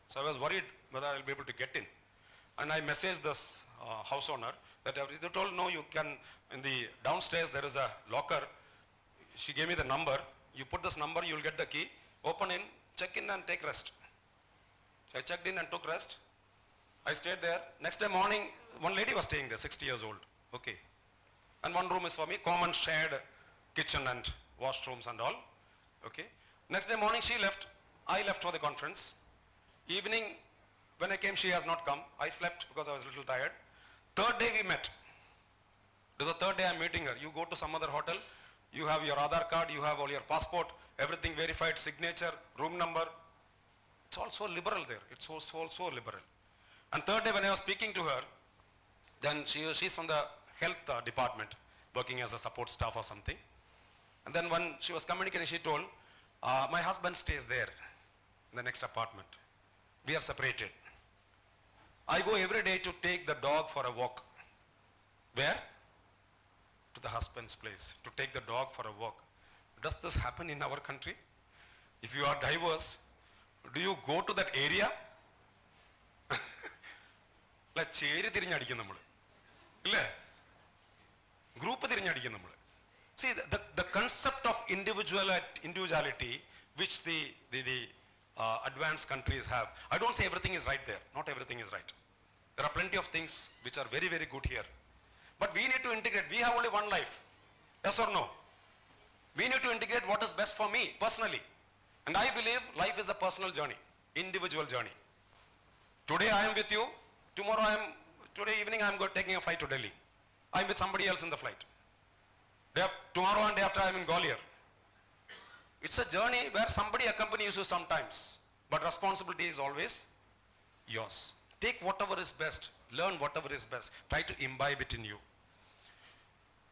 So I was worried whether I'll be able to get in. And I messaged this house owner that they told, no, you can, in the downstairs there is a locker. She gave me the number. You put this number, you'll get the key. Open in, check in and take rest. So I checked in and took rest. I stayed there. Next day morning, one lady was staying there, 60 years old. Okay. And one room is for me, common shared kitchen and washrooms and all. Okay. Next day morning she left. I left for the conference. Evening, when I came, she has not come. I slept because I was a little tired. Third day we met. This is the third day I'm meeting her. You go to some other hotel, you have your Aadhaar card, you have all your passport, everything verified, signature, room number. It's all so liberal there. It's so liberal. And third day when I was speaking to her, then she's from the health department, working as a support staff or something. And then when she was communicating, she told, my husband stays there in the next apartment. We are separated. I go every day to take the dog for a walk. Where? To the husband's place, to take the dog for a walk. Does this happen in our country? If you are diverse, do you go to that area? Like ചേരി തിരിഞ്ഞടിക്കും നമ്മൾ ഇല്ലേ group തിരിഞ്ഞടിക്കും നമ്മൾ see the concept of individuality which the advanced countries have. I don't say everything is right there. Not everything is right. There are plenty of things which are very, very good here. But we need to integrate. We have only one life. Yes or no? We need to integrate what is best for me personally. And I believe life is a personal journey, individual journey. Today I am with you. Today evening I am taking a flight to Delhi. I am with somebody else in the flight. Tomorrow and day after I am in Gwalior. It's a journey where somebody accompanies you sometimes, but responsibility is always yours. Take whatever is best, learn whatever is best, try to imbibe it in you.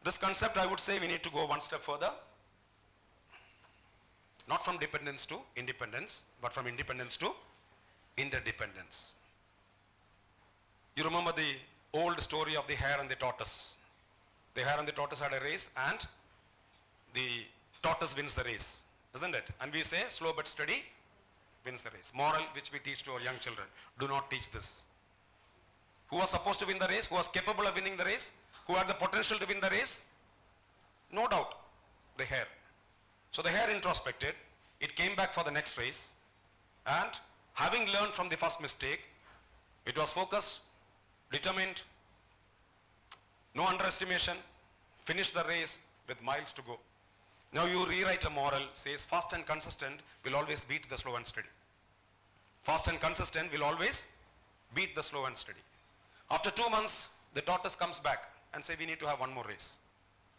This concept, I would say, we need to go one step further. Not from dependence to independence, but from independence to interdependence. You remember the old story of the hare and the tortoise. The hare and the tortoise had a race, and the tortoise wins the race. Isn't it? And we say, slow but steady wins the race. Moral which we teach to our young children. Do not teach this. Who was supposed to win the race? Who was capable of winning the race? Who had the potential to win the race? No doubt, the hare. So the hare introspected. It came back for the next race. And having learned from the first mistake, it was focused, determined, no underestimation, finished the race with miles to go. Now you rewrite a moral, says fast and consistent will always beat the slow and steady. Fast and consistent will always beat the slow and steady. After 2 months, the tortoise comes back and say, we need to have one more race.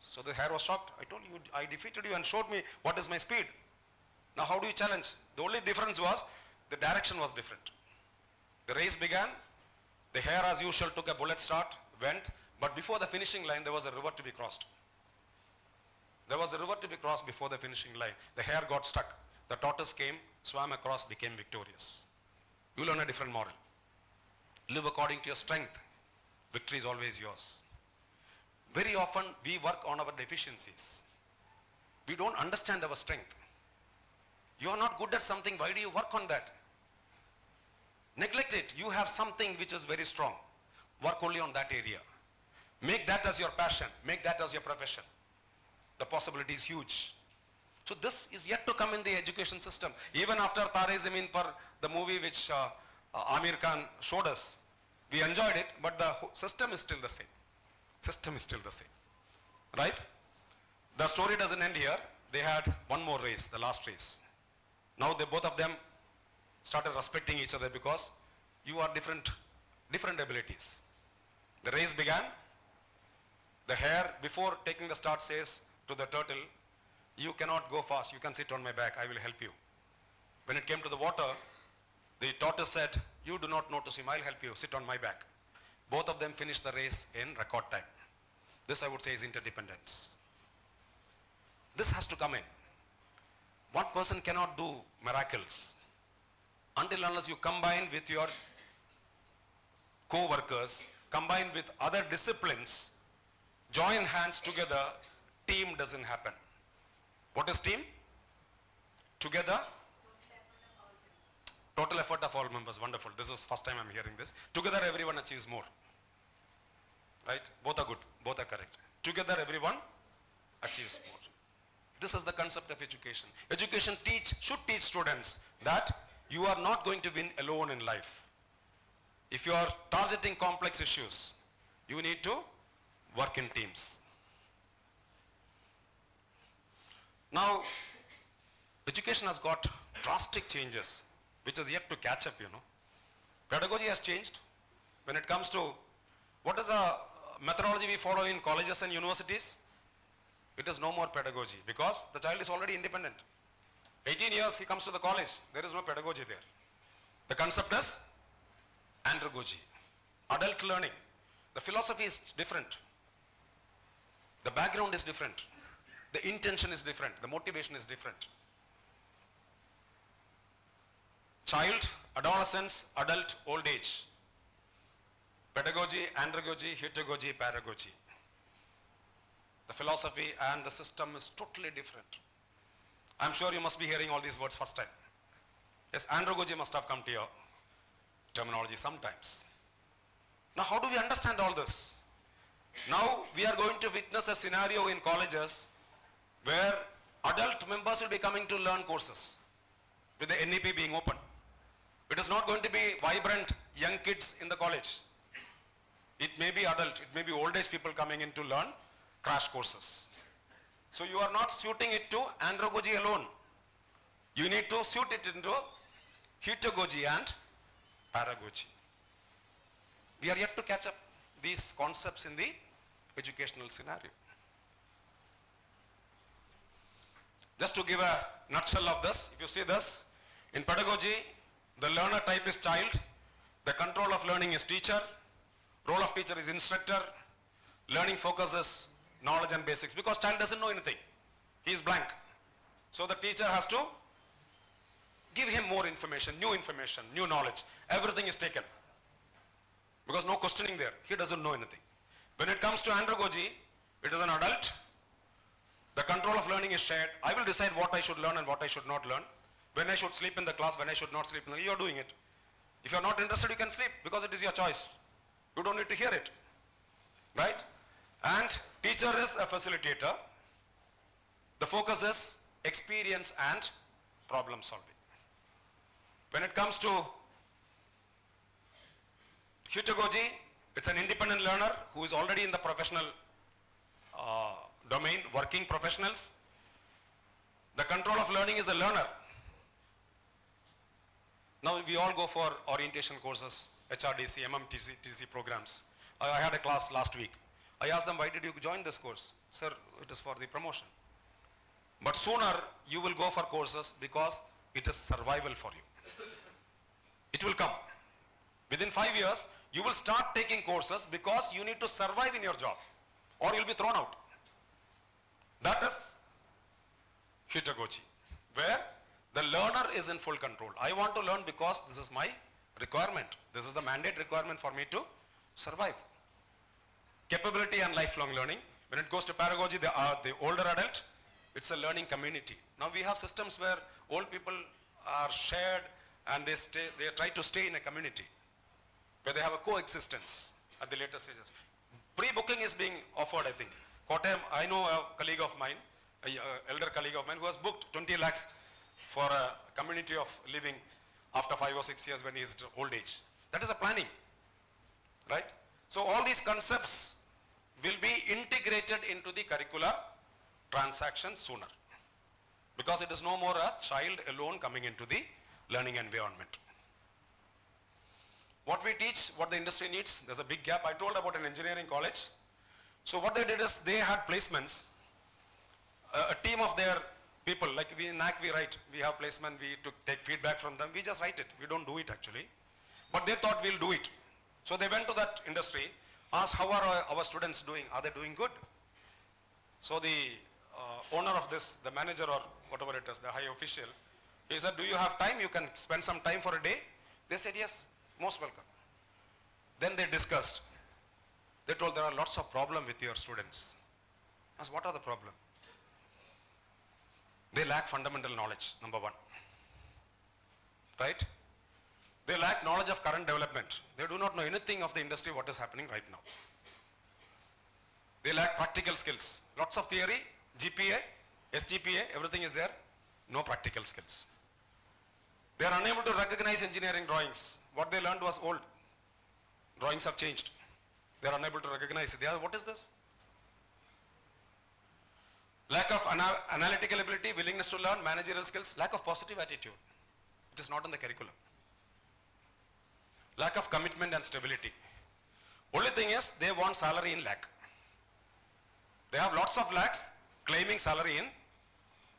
So the hare was shocked. I told you, I defeated you and showed me what is my speed. Now how do you challenge? The only difference was the direction was different. The race began. The hare as usual took a bullet start, went, but before the finishing line there was a river to be crossed. There was a river to be crossed before the finishing line. The hare got stuck. The tortoise came, swam across, became victorious. You learn a different moral. Live according to your strength. Victory is always yours. Very often we work on our deficiencies. We don't understand our strength. You are not good at something, why do you work on that? Neglect it. You have something which is very strong. Work only on that area. Make that as your passion. Make that as your profession. The possibility is huge. So this is yet to come in the education system. Even after Tare Zameen Par, the movie which Amir Khan showed us, we enjoyed it, but the system is still the same. System is still the same. Right? The story doesn't end here. they had one more race, the last race. Now they both of them started respecting each other because you are different abilities. The race began. The hare, before taking the start, says to the turtle, you cannot go fast, you can sit on my back, I will help you. When it came to the water, the tortoise said, you do not know to swim, I'll help you, sit on my back. Both of them finished the race in record time. This, I would say, is interdependence. This has to come in. One person cannot do miracles until unless you combine with your co-workers, combine with other disciplines, join hands together, team doesn't happen. What is team? Together, total effort of all members. Wonderful. This is first time I'm hearing this. Together everyone achieves more. Right? Both are good. Both are correct. Together everyone achieves more. This is the concept of education. Education should teach students that you are not going to win alone in life. If you are targeting complex issues, you need to work in teams. Now, education has got drastic changes, which is yet to catch up, Pedagogy has changed. When it comes to what is the methodology we follow in colleges and universities, it is no more pedagogy because the child is already independent. 18 years he comes to the college, there is no pedagogy there. The concept is andragogy, adult learning. The philosophy is different. The background is different. The intention is different. The motivation is different. Child, adolescence, adult, old age. Pedagogy, andragogy, heterogogy, paragogy. The philosophy and the system is totally different. I'm sure you must be hearing all these words first time. Yes, andragogy must have come to your terminology sometimes. Now, how do we understand all this? Now, we are going to witness a scenario in colleges where adult members will be coming to learn courses with the NEP being open. It is not going to be vibrant young kids in the college. It may be adult, it may be old age people coming in to learn crash courses. So you are not suiting it to andragogy alone. You need to suit it into heterogogy and paragogy. We are yet to catch up these concepts in the educational scenario. Just to give a nutshell of this, if you see this, in pedagogy, the learner type is child, the control of learning is teacher, role of teacher is instructor, learning focuses knowledge and basics because child doesn't know anything. He is blank. So the teacher has to give him more information, new knowledge. Everything is taken because no questioning there. He doesn't know anything. When it comes to andragogy, it is an adult. The control of learning is shared. I will decide what I should learn and what I should not learn. When I should sleep in the class, when I should not sleep in the class, you are doing it. If you are not interested, you can sleep because it is your choice. You don't need to hear it. Right? And teacher is a facilitator. The focus is experience and problem solving. When it comes to heterogogy, it's an independent learner who is already in the professional domain, working professionals. The control of learning is the learner. Now we all go for orientation courses, HRDC, MMTC programs. I had a class last week. I asked them, why did you join this course? Sir, it is for the promotion. But sooner you will go for courses because it is survival for you. It will come. Within 5 years, you will start taking courses because you need to survive in your job or you'll be thrown out. That is heterogogy, where the learner is in full control. I want to learn because this is my requirement. This is the mandate requirement for me to survive. Capability and lifelong learning. When it goes to pedagogy, the older adult, it's a learning community. Now we have systems where old people are shared and they try to stay in a community where they have a coexistence at the later stages. Pre-booking is being offered, I think. Kottayam, I know a colleague of mine, an elder colleague of mine who has booked 20 lakhs for a community of living after 5 or 6 years when he is old age. That is a planning, right? So all these concepts will be integrated into the curricular transaction sooner. because it is no more a child alone coming into the learning environment. What we teach, what the industry needs, there's a big gap. I told about an engineering college. So what they did is they had placements, a team of their people, like we in NAC we write, we have placement, we take feedback from them, we just write it, we don't do it actually. But they thought we'll do it. So they went to that industry, asked how are our students doing, are they doing good? So the owner of this, the manager or whatever it is, the high official, he said, do you have time, you can spend some time for a day? They said yes, most welcome. Then they discussed. They told there are lots of problems with your students. I asked, what are the problems? They lack fundamental knowledge, number one. Right? They lack knowledge of current development. They do not know anything of the industry, what is happening right now. They lack practical skills. Lots of theory, GPA, SGPA, everything is there. No practical skills. They are unable to recognize engineering drawings. What they learned was old. Drawings have changed. They are unable to recognize it. They are, what is this? Lack of analytical ability, willingness to learn, managerial skills, lack of positive attitude. It is not in the curriculum. Lack of commitment and stability. Only thing is they want salary in lakh. They have lots of lakhs claiming salary in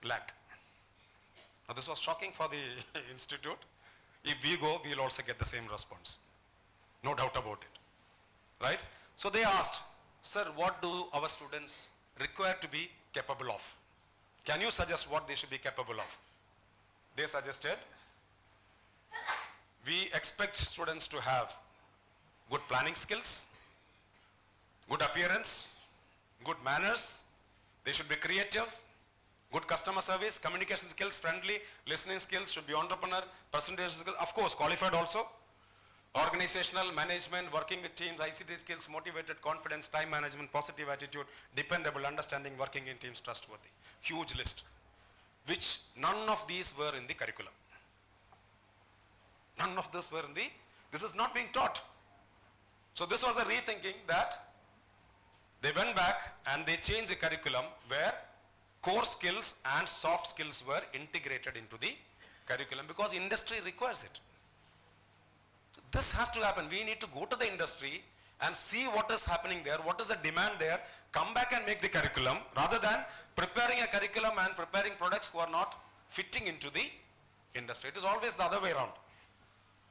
lakh. Now this was shocking for the institute. If we go, we will also get the same response. No doubt about it. Right? So they asked, sir, what do our students require to be capable of? Can you suggest what they should be capable of? They suggested, we expect students to have good planning skills, good appearance, good manners, they should be creative, good customer service, communication skills, friendly, listening skills, should be entrepreneur, presentation skills, of course qualified also, organizational, management, working with teams, ICT skills, motivated, confidence, time management, positive attitude, dependable, understanding, working in teams, trustworthy. Huge list, which none of these were in the curriculum. None of this were in the, this is not being taught. So this was a rethinking that they went back and they changed the curriculum where core skills and soft skills were integrated into the curriculum because industry requires it. This has to happen. We need to go to the industry and see what is happening there, what is the demand there, come back and make the curriculum rather than preparing a curriculum and preparing products who are not fitting into the industry. It is always the other way around.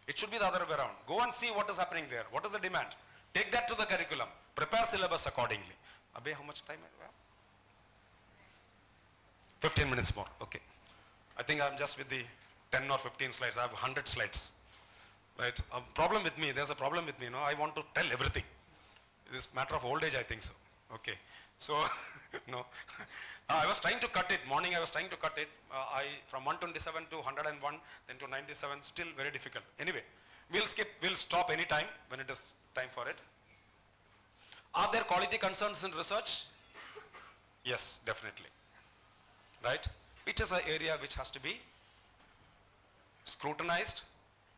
It should be the other way around. Go and see what is happening there. What is the demand? Take that to the curriculum. Prepare syllabus accordingly. Abhay, how much time I have? 15 minutes more. Okay. I think I'm just with the 10 or 15 slides. I have 100 slides. Right? A problem with me. There's a problem with me. You know, I want to tell everything. It is matter of old age, I think so. Okay. So, no. I was trying to cut it. Morning I was trying to cut it. From 127 to 101, then to 97, still very difficult. Anyway, we'll skip, we'll stop any time when it is time for it. Are there quality concerns in research? Yes, definitely. Right? It is an area which has to be scrutinized,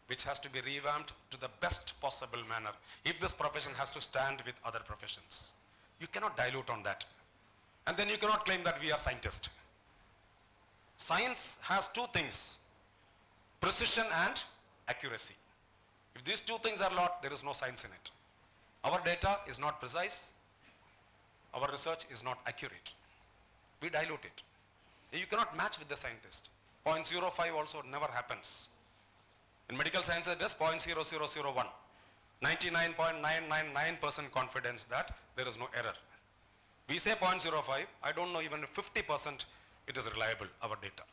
which has to be revamped to the best possible manner. If this profession has to stand with other professions, you cannot dilute on that. And then you cannot claim that we are scientists. Science has two things, precision and accuracy. If these two things are not, there is no science in it. Our data is not precise. Our research is not accurate. We dilute it. You cannot match with the scientist. 0.05 also never happens. In medical science it is 0.0001. 99.999% confidence that there is no error. We say 0.05, I don't know even if 50% it is reliable, our data.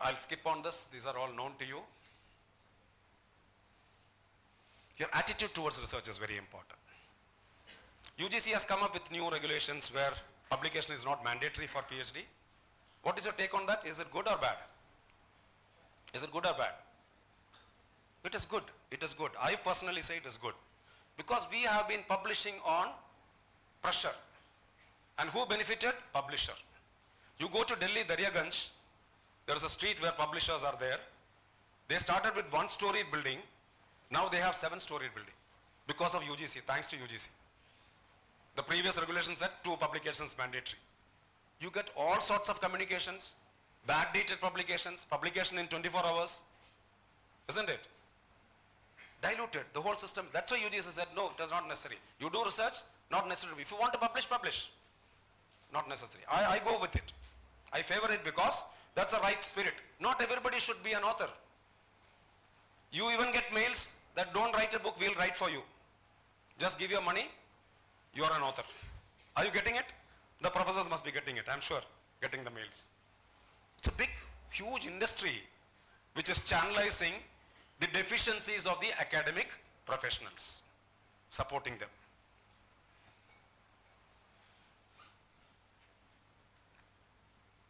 I'll skip on this, these are all known to you. Your attitude towards research is very important. UGC has come up with new regulations where publication is not mandatory for PhD. What is your take on that? Is it good or bad? Is it good or bad? It is good. It is good. I personally say it is good. Because we have been publishing on pressure. And who benefited? Publisher. You go to Delhi, Daryaganj, there is a street where publishers are there. They started with 1-story building. Now they have 7-story building. Because of UGC, thanks to UGC. The previous regulation said 2 publications mandatory. you get all sorts of communications, backdated publications, publication in 24 hours, isn't it? Diluted, the whole system. That's why UGC said, no, it is not necessary. You do research, not necessary. If you want to publish, publish. Not necessary. I go with it. I favor it because that's the right spirit. Not everybody should be an author. You even get mails that don't write a book, we'll write for you. Just give your money, you are an author. Are you getting it? The professors must be getting it, I'm sure, getting the mails. It's a big, huge industry which is channelizing the deficiencies of the academic professionals, supporting them.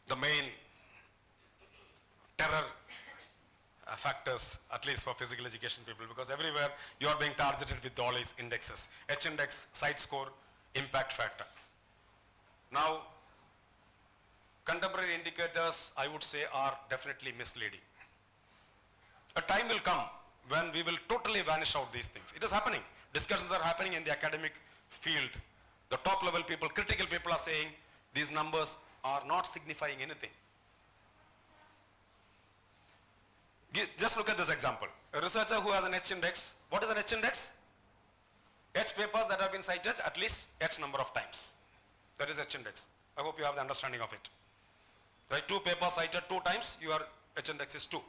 The main terror factors, at least for physical education people, because everywhere you are being targeted with all these indexes. H-index, site score, impact factor. Now, contemporary indicators, I would say, are definitely misleading. A time will come when we will totally vanish out these things. It is happening. Discussions are happening in the academic field. The top level people, critical people are saying these numbers are not signifying anything. Just look at this example. A researcher who has an H-index. What is an H-index? H papers that have been cited at least H number of times. That is H-index. I hope you have the understanding of it. Right? 2 papers cited 2 times, your H-index is 2.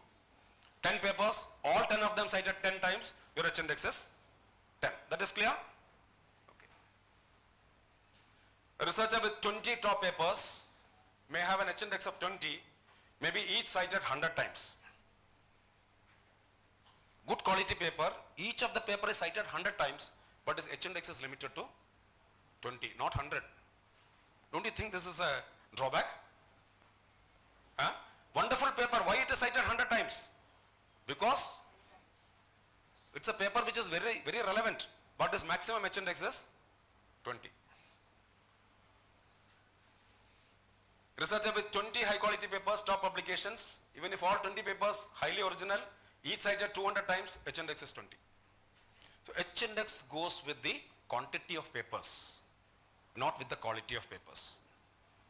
10 papers, all 10 of them cited 10 times, your H-index is 10. That is clear? Okay. A researcher with 20 top papers may have an H-index of 20, maybe each cited 100 times. Good quality paper, each of the paper is cited 100 times, but his H-index is limited to 20, not 100. Don't you think this is a drawback? Huh? Wonderful paper, why it is cited 100 times? Because it's a paper which is very, very relevant, but his maximum H-index is 20. Researcher with 20 high quality papers, top publications, even if all 20 papers highly original, each cited 200 times, H-index is 20. So H-index goes with the quantity of papers, not with the quality of papers.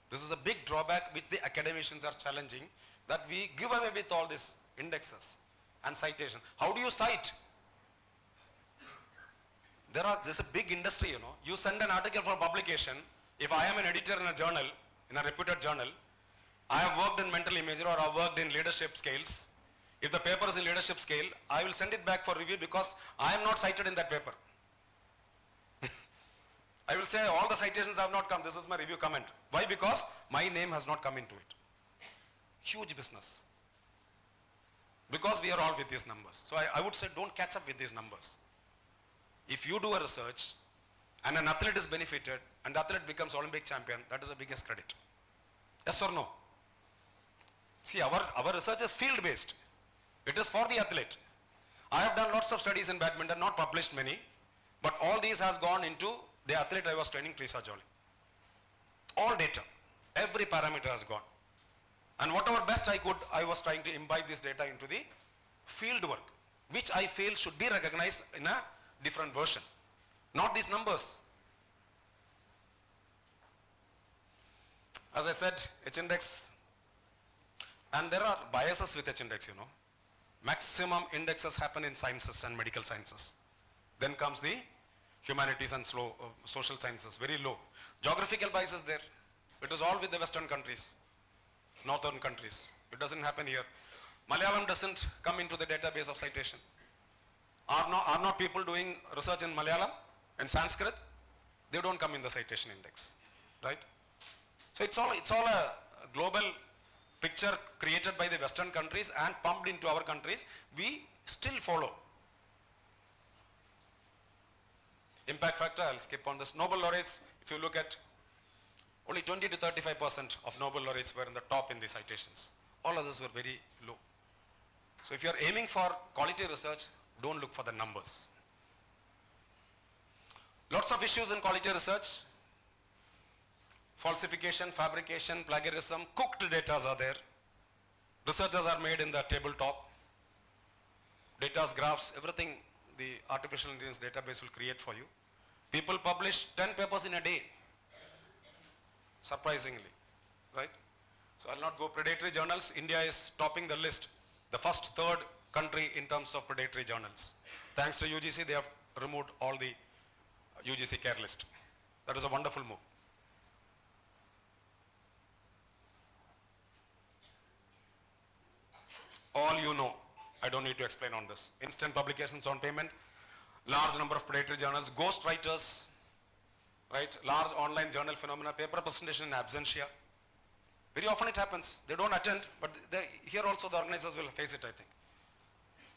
This is a big drawback which the academicians are challenging, that we give away with all these indexes and citation. How do you cite? There's a big industry, you know. You send an article for publication. If I am an editor in a journal, in a reputed journal, I have worked in mental imagery or I have worked in leadership scales. If the paper is in leadership scale, I will send it back for review because I am not cited in that paper. I will say all the citations have not come. This is my review comment. Why? Because my name has not come into it. Huge business. Because we are all with these numbers. So I would say don't catch up with these numbers. If you do a research and an athlete is benefited and the athlete becomes Olympic champion, that is the biggest credit. Yes or no? See, our research is field based. It is for the athlete. I have done lots of studies in badminton, not published many, but all these has gone into the athlete I was training, Teresa Jolie. All data, every parameter has gone. And whatever best I could, I was trying to imbibe this data into the field work, which I feel should be recognized in a different version, not these numbers. As I said, H-index, and there are biases with H-index, you know. Maximum indexes happen in sciences and medical sciences. Then comes the humanities and social sciences, very low. Geographical bias is there. It is all with the Western countries, northern countries. It doesn't happen here. Malayalam doesn't come into the database of citation. Are not people doing research in Malayalam and Sanskrit? They don't come in the citation index, right? So it's all a global picture created by the Western countries and pumped into our countries. We still follow. Impact factor, I'll skip on this. Nobel laureates, if you look at, only 20 to 35% of Nobel laureates were in the top in the citations. All others were very low. So if you are aiming for quality research, don't look for the numbers. Lots of issues in quality research. Falsification, fabrication, plagiarism, cooked data are there. Researchers are made in the tabletop. Data's graphs, everything the artificial intelligence database will create for you. People publish 10 papers in a day, surprisingly. right? So I'll not go predatory journals. India is topping the list, the first third country in terms of predatory journals. Thanks to UGC, they have removed all the UGC care list. That is a wonderful move. All you know, I don't need to explain on this. Instant publications on payment, large number of predatory journals, ghost writers, right? Large online journal phenomena, paper presentation in absentia. Very often it happens. They don't attend, but here also the organizers will face it, I think.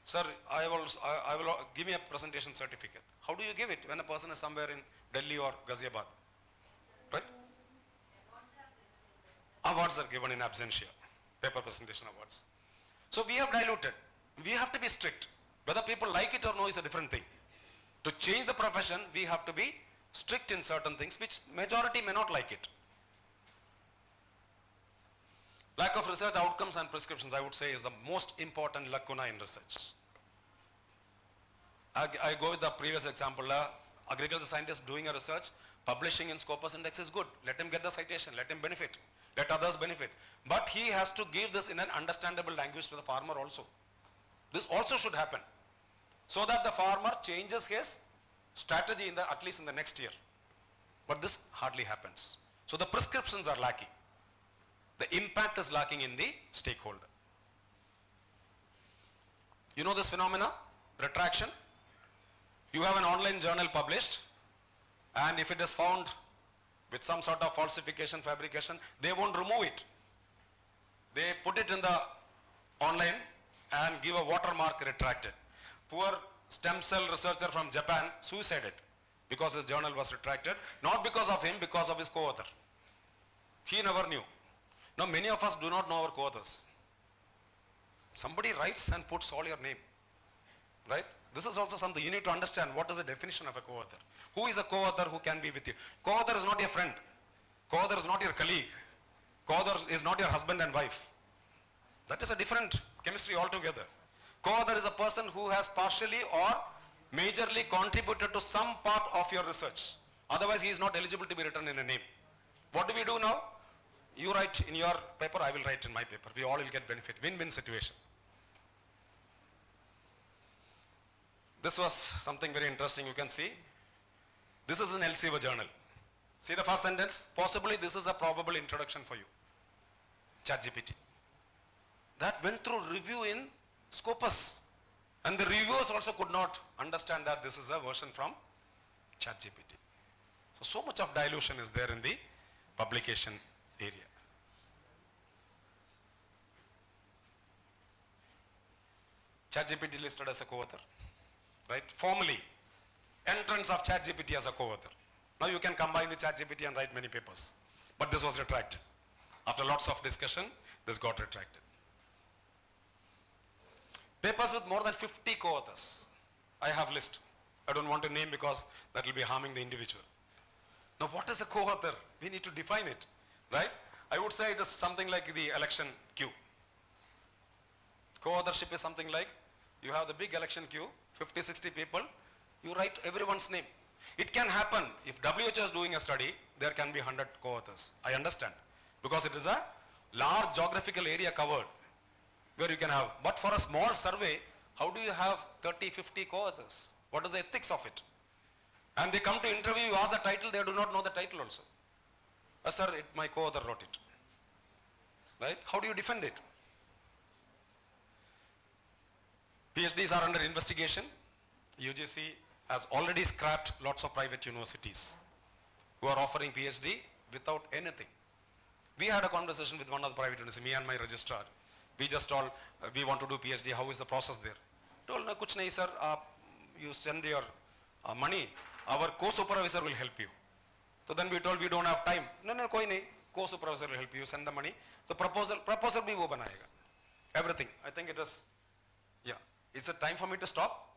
Sir, I will give me a presentation certificate. How do you give it when a person is somewhere in Delhi or Ghaziabad? Right? Awards are given in absentia, paper presentation awards. So we have diluted. We have to be strict. Whether people like it or no is a different thing. To change the profession, we have to be strict in certain things which majority may not like it. Lack of research outcomes and prescriptions, I would say, is the most important lacuna in research. I go with the previous example. Agriculture scientist doing a research, publishing in Scopus Index is good. Let him get the citation, let him benefit, let others benefit. But he has to give this in an understandable language to the farmer also. This also should happen, so that the farmer changes his strategy at least in the next year. But this hardly happens. So the prescriptions are lacking. The impact is lacking in the stakeholder. You know this phenomena, retraction? You have an online journal published, and if it is found with some sort of falsification, fabrication, they won't remove it. They put it in the online and give a watermark retracted. Poor stem cell researcher from Japan suicided because his journal was retracted, not because of him, because of his co-author. He never knew. Now many of us do not know our co-authors. Somebody writes and puts all your name, right? This is also something you need to understand. What is the definition of a co-author? Who is a co-author who can be with you? Co-author is not your friend. Co-author is not your colleague. Co-author is not your husband and wife. That is a different chemistry altogether. Co-author is a person who has partially or majorly contributed to some part of your research. Otherwise, he is not eligible to be written in a name. What do we do now? You write in your paper, I will write in my paper. We all will get benefit. Win-win situation. This was something very interesting. You can see. This is an Elsevier journal. See the first sentence? Possibly this is a probable introduction for you. ChatGPT. That went through review in Scopus. And the reviewers also could not understand that this is a version from ChatGPT. So much of dilution is there in the publication area. ChatGPT listed as a co-author, right? Formally, entrance of ChatGPT as a co-author. Now you can combine with ChatGPT and write many papers. But this was retracted. After lots of discussion, this got retracted. Papers with more than 50 co-authors. I have list. I don't want to name because that will be harming the individual. Now what is a co-author? We need to define it, right? I would say it is something like the election queue. Co-authorship is something like you have the big election queue, 50, 60 people, you write everyone's name. It can happen. If WHO is doing a study, there can be 100 co-authors. I understand. Because it is a large geographical area covered where you can have. But for a small survey, how do you have 30, 50 co-authors? What is the ethics of it? And they come to interview, you ask the title, they do not know the title also. Sir, my co-author wrote it. Right? How do you defend it? PhDs are under investigation. UGC has already scrapped lots of private universities who are offering PhD without anything. We had a conversation with one of the private universities, me and my registrar. We just told, we want to do PhD, how is the process there? Told, no, kuch nahi sir, you send your money, our co-supervisor will help you. So then we told, we don't have time. No, koi nahi, co-supervisor will help you, send the money. The proposal bhi wo banayega. Everything. I think it is, yeah. Is it time for me to stop?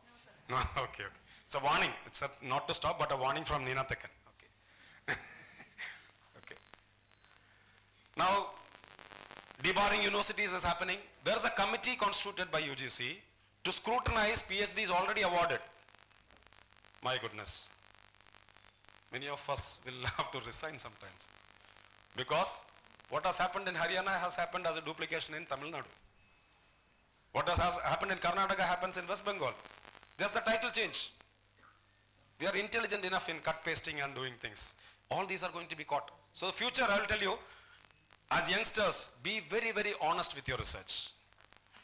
No, sir. No, okay. It's a warning. It's not to stop, but a warning from Nina Tekken. Okay. Okay. Now, debarring universities is happening. There is a committee constituted by UGC to scrutinize PhDs already awarded. My goodness. Many of us will have to resign sometimes. Because What has happened in Haryana has happened as a duplication in Tamil Nadu. What has happened in Karnataka happens in West Bengal. Just the title change. We are intelligent enough in cut pasting and doing things. All these are going to be caught. So the future, I will tell you, as youngsters, be very, very honest with your research.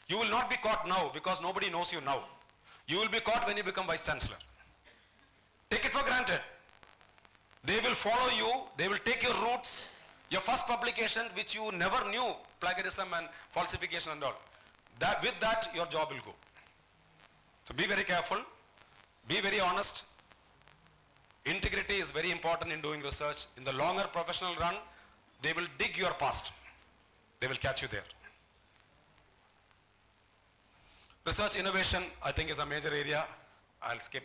You will not be caught now because nobody knows you now. You will be caught when you become Vice Chancellor. Take it for granted. They will follow you, they will take your roots, your first publication which you never knew, plagiarism and falsification and all. With that, your job will go. So be very careful, be very honest. Integrity is very important in doing research. In the longer professional run, they will dig your past. They will catch you there. Research innovation, I think, is a major area. I'll skip.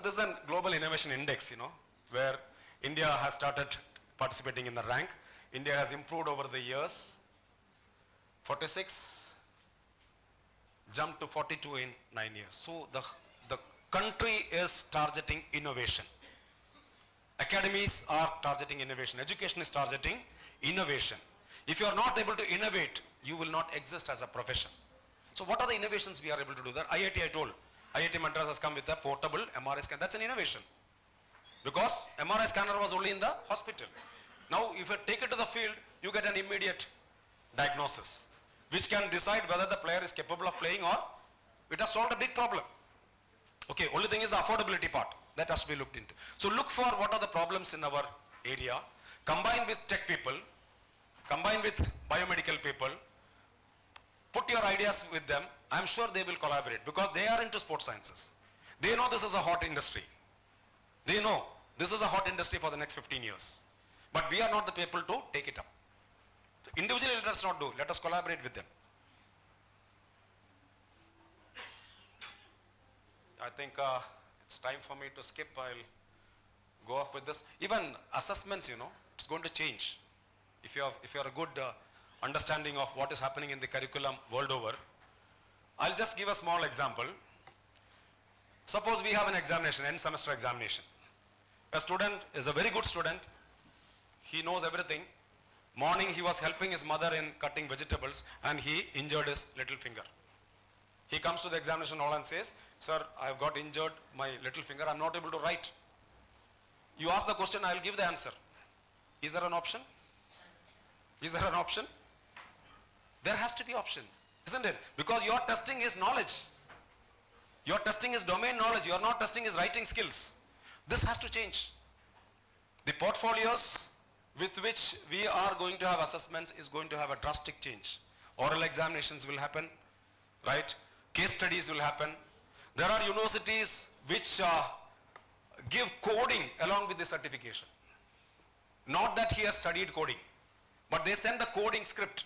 This is a global innovation index, where India has started participating in the rank. India has improved over the years. 46, jumped to 42 in 9 years. So the country is targeting innovation. Academies are targeting innovation. Education is targeting innovation. If you are not able to innovate, you will not exist as a profession. So what are the innovations we are able to do there? IIT, I told. IIT Madras has come with a portable MRI scanner. That's an innovation. Because MRI scanner was only in the hospital. Now if you take it to the field, you get an immediate diagnosis, which can decide whether the player is capable of playing or it has solved a big problem. Okay, only thing is the affordability part. That has to be looked into. So look for what are the problems in our area, combine with tech people, combine with biomedical people, put your ideas with them. I'm sure they will collaborate because they are into sports sciences. They know this is a hot industry. They know this is a hot industry for the next 15 years. But we are not the people to take it up. So individually let us not do, let us collaborate with them. I think it's time for me to skip. I'll go off with this. Even assessments, it's going to change. If you have a good understanding of what is happening in the curriculum world over, I'll just give a small example. Suppose we have an examination, end semester examination. A student is a very good student. He knows everything. Morning he was helping his mother in cutting vegetables and he injured his little finger. He comes to the examination hall and says, "Sir, I have got injured my little finger. I'm not able to write." You ask the question, I'll give the answer. Is there an option? Is there an option? There has to be option, isn't it? Because your testing is knowledge. Your testing is domain knowledge. You are not testing his writing skills. This has to change. The portfolios with which we are going to have assessments is going to have a drastic change. Oral examinations will happen, right? Case studies will happen. There are universities which give coding along with the certification. Not that he has studied coding, but they send the coding script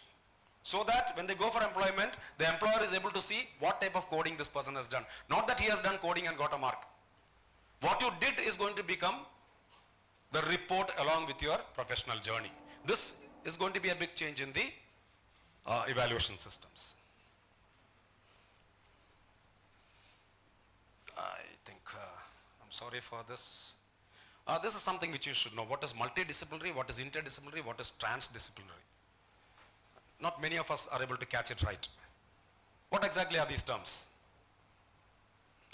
so that when they go for employment, the employer is able to see what type of coding this person has done. Not that he has done coding and got a mark. What you did is going to become the report along with your professional journey. This is going to be a big change in the evaluation systems. I think, I'm sorry for this. This is something which you should know. What is multidisciplinary, what is interdisciplinary, what is transdisciplinary. Not many of us are able to catch it right. What exactly are these terms?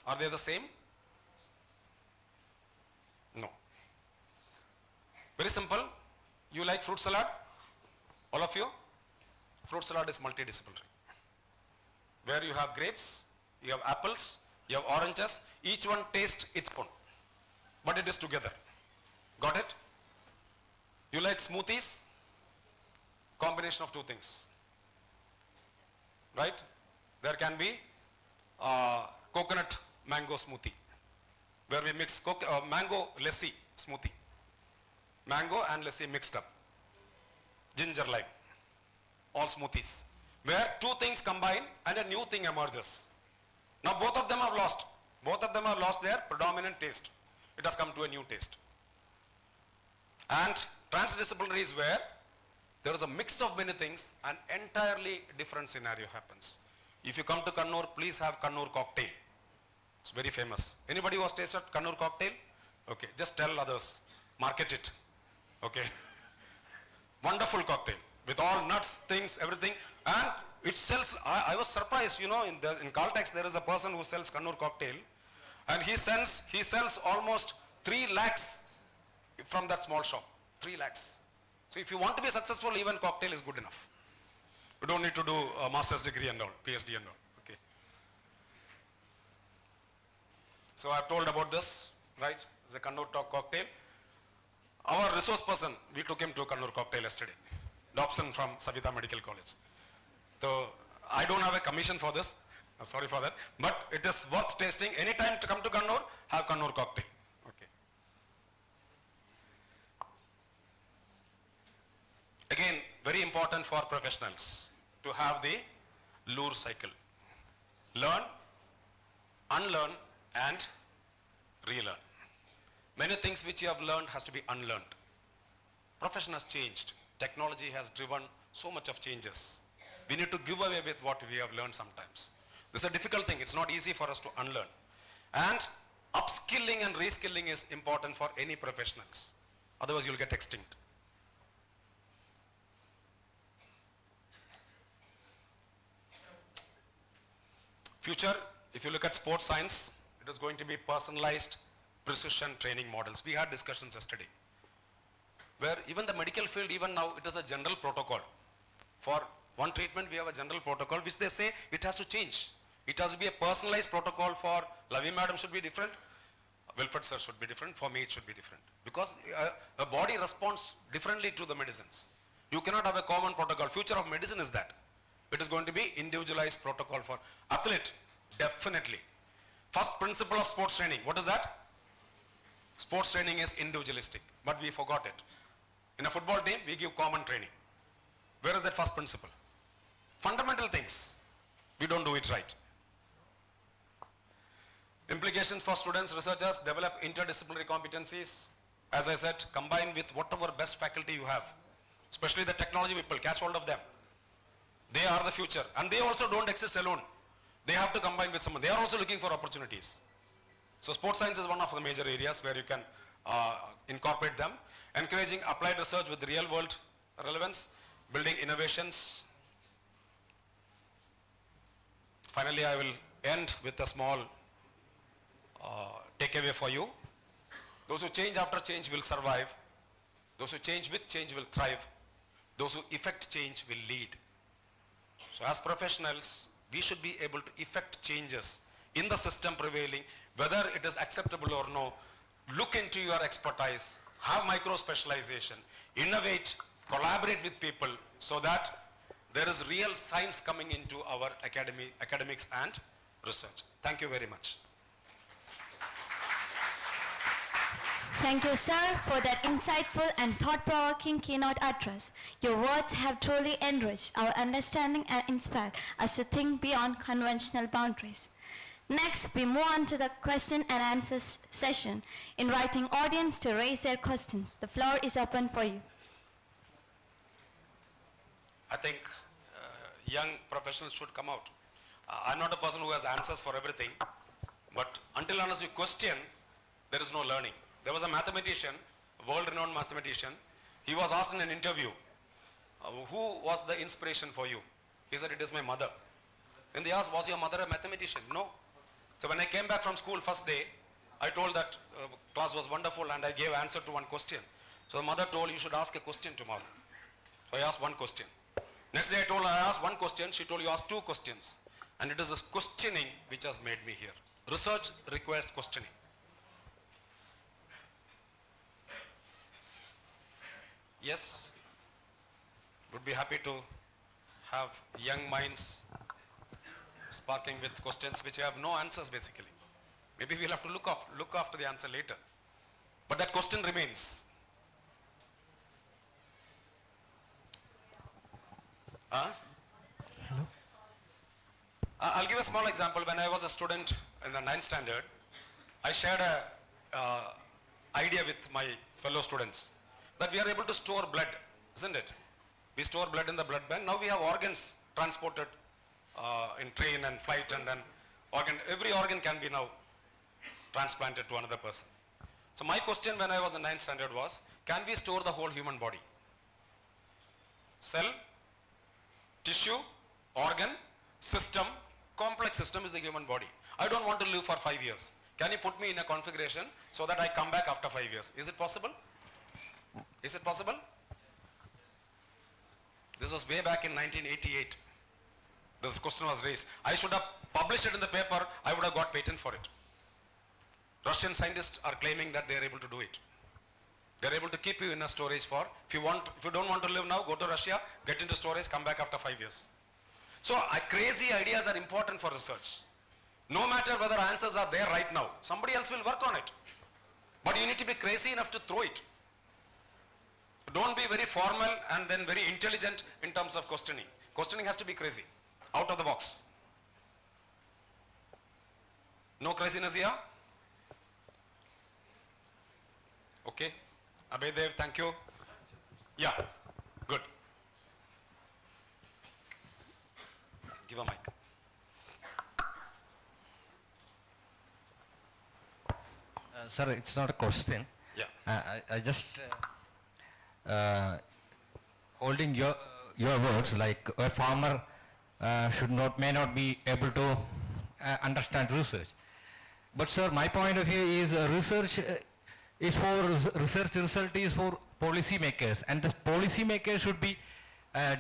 Are they the same? No. Very simple. You like fruit salad? All of you? Fruit salad is multidisciplinary. Where you have grapes, you have apples, you have oranges, each one tastes its own. But it is together. Got it? You like smoothies? Combination of two things. Right? There can be coconut mango smoothie, where we mix mango lassi smoothie. Mango and lassi mixed up. Ginger lime. All smoothies. Where two things combine and a new thing emerges. Now both of them have lost. Both of them have lost their predominant taste. It has come to a new taste. And transdisciplinary is where there is a mix of many things, an entirely different scenario happens. If you come to Kannur, please have Kannur cocktail. It's very famous. Anybody who has tasted Kannur cocktail? Okay, just tell others. Market it. Okay. Wonderful cocktail with all nuts, things, everything, and it sells. I was surprised, in Caltex there is a person who sells Kannur cocktail, and he sells almost 3 lakhs from that small shop. 3 lakhs. So if you want to be successful, even cocktail is good enough. You don't need to do a master's degree and all, PhD and all. Okay. So I've told about this, right? The Kannur cocktail. Our resource person, we took him to Kannur cocktail yesterday. Dobson from Savita Medical College. So I don't have a commission for this. Sorry for that. But it is worth tasting. Anytime to come to Kannur, have Kannur cocktail. Okay. Again, very important for professionals to have the lure cycle. Learn, unlearn, and relearn. Many things which you have learned has to be unlearned. Profession has changed. Technology has driven so much of changes. We need to give away with what we have learned sometimes. This is a difficult thing. It's not easy for us to unlearn. And upskilling and reskilling is important for any professionals. Otherwise, you'll get extinct. Future, if you look at sports science, it is going to be personalized precision training models. We had discussions yesterday, where even the medical field, even now, it is a general protocol. For one treatment, we have a general protocol, which they say it has to change. It has to be a personalized protocol. For Lavi madam should be different, Wilfred sir should be different, for me it should be different. Because the body responds differently to the medicines. You cannot have a common protocol. Future of medicine is that. It is going to be individualized protocol for athlete, definitely. First principle of sports training, what is that? Sports training is individualistic, but we forgot it. In a football team, we give common training. Where is that first principle? Fundamental things, we don't do it right. Implications for students, researchers, develop interdisciplinary competencies. As I said, combine with whatever best faculty you have, especially the technology people, catch hold of them. They are the future, and they also don't exist alone. They have to combine with someone. They are also looking for opportunities. So sports science is one of the major areas where you can incorporate them. Encouraging applied research with real world relevance, building innovations. Finally, I will end with a small takeaway for you. Those who change after change will survive. Those who change with change will thrive. Those who effect change will lead. So as professionals, we should be able to effect changes in the system prevailing, whether it is acceptable or no. Look into your expertise, have micro specialization, innovate, collaborate with people so that there is real science coming into our academics and research. Thank you very much. Thank you, sir, for that insightful and thought-provoking keynote address. Your words have truly enriched our understanding and inspired us to think beyond conventional boundaries. Next, we move on to the question and answer session, inviting audience to raise their questions. The floor is open for you. I think young professionals should come out. I'm not a person who has answers for everything, but until unless you question, there is no learning. There was a mathematician, a world-renowned mathematician. He was asked in an interview, who was the inspiration for you? He said, it is my mother. Then they asked, was your mother a mathematician? No. So when I came back from school first day, I told that class was wonderful and I gave answer to one question. So the mother told, you should ask a question tomorrow. So I asked one question. Next day I asked one question, she told, you asked 2 questions. And it is this questioning which has made me here. Research requires questioning. Yes, would be happy to have young minds sparking with questions which have no answers basically. Maybe we'll have to look after the answer later. But that question remains. Hello? I'll give a small example. When I was a student in the 9th standard, I shared a idea with my fellow students that we are able to store blood, isn't it? We store blood in the blood bank. Now we have organs transported in train and flight, and then every organ can be now transplanted to another person. So my question when I was in 9th standard was, can we store the whole human body? cell, tissue, organ, system, complex system is the human body. I don't want to live for 5 years. Can you put me in a configuration so that I come back after 5 years? Is it possible? Is it possible? This was way back in 1988. This question was raised. I should have published it in the paper. I would have got patent for it. Russian scientists are claiming that they are able to do it. They are able to keep you in a storage for, if you don't want to live now, go to Russia, get into storage, come back after 5 years. So crazy ideas are important for research. No matter whether answers are there right now, somebody else will work on it. But you need to be crazy enough to throw it. Don't be very formal and then very intelligent in terms of questioning. Questioning has to be crazy, out of the box. No craziness here? Okay. Abhay Dev, thank you. Yeah, good. Give a mic. Sir, it's not a question. Yeah. I just holding your words, like a farmer may not be able to understand research. But sir, my point of view is research is for research result is for policy makers, and the policy makers should be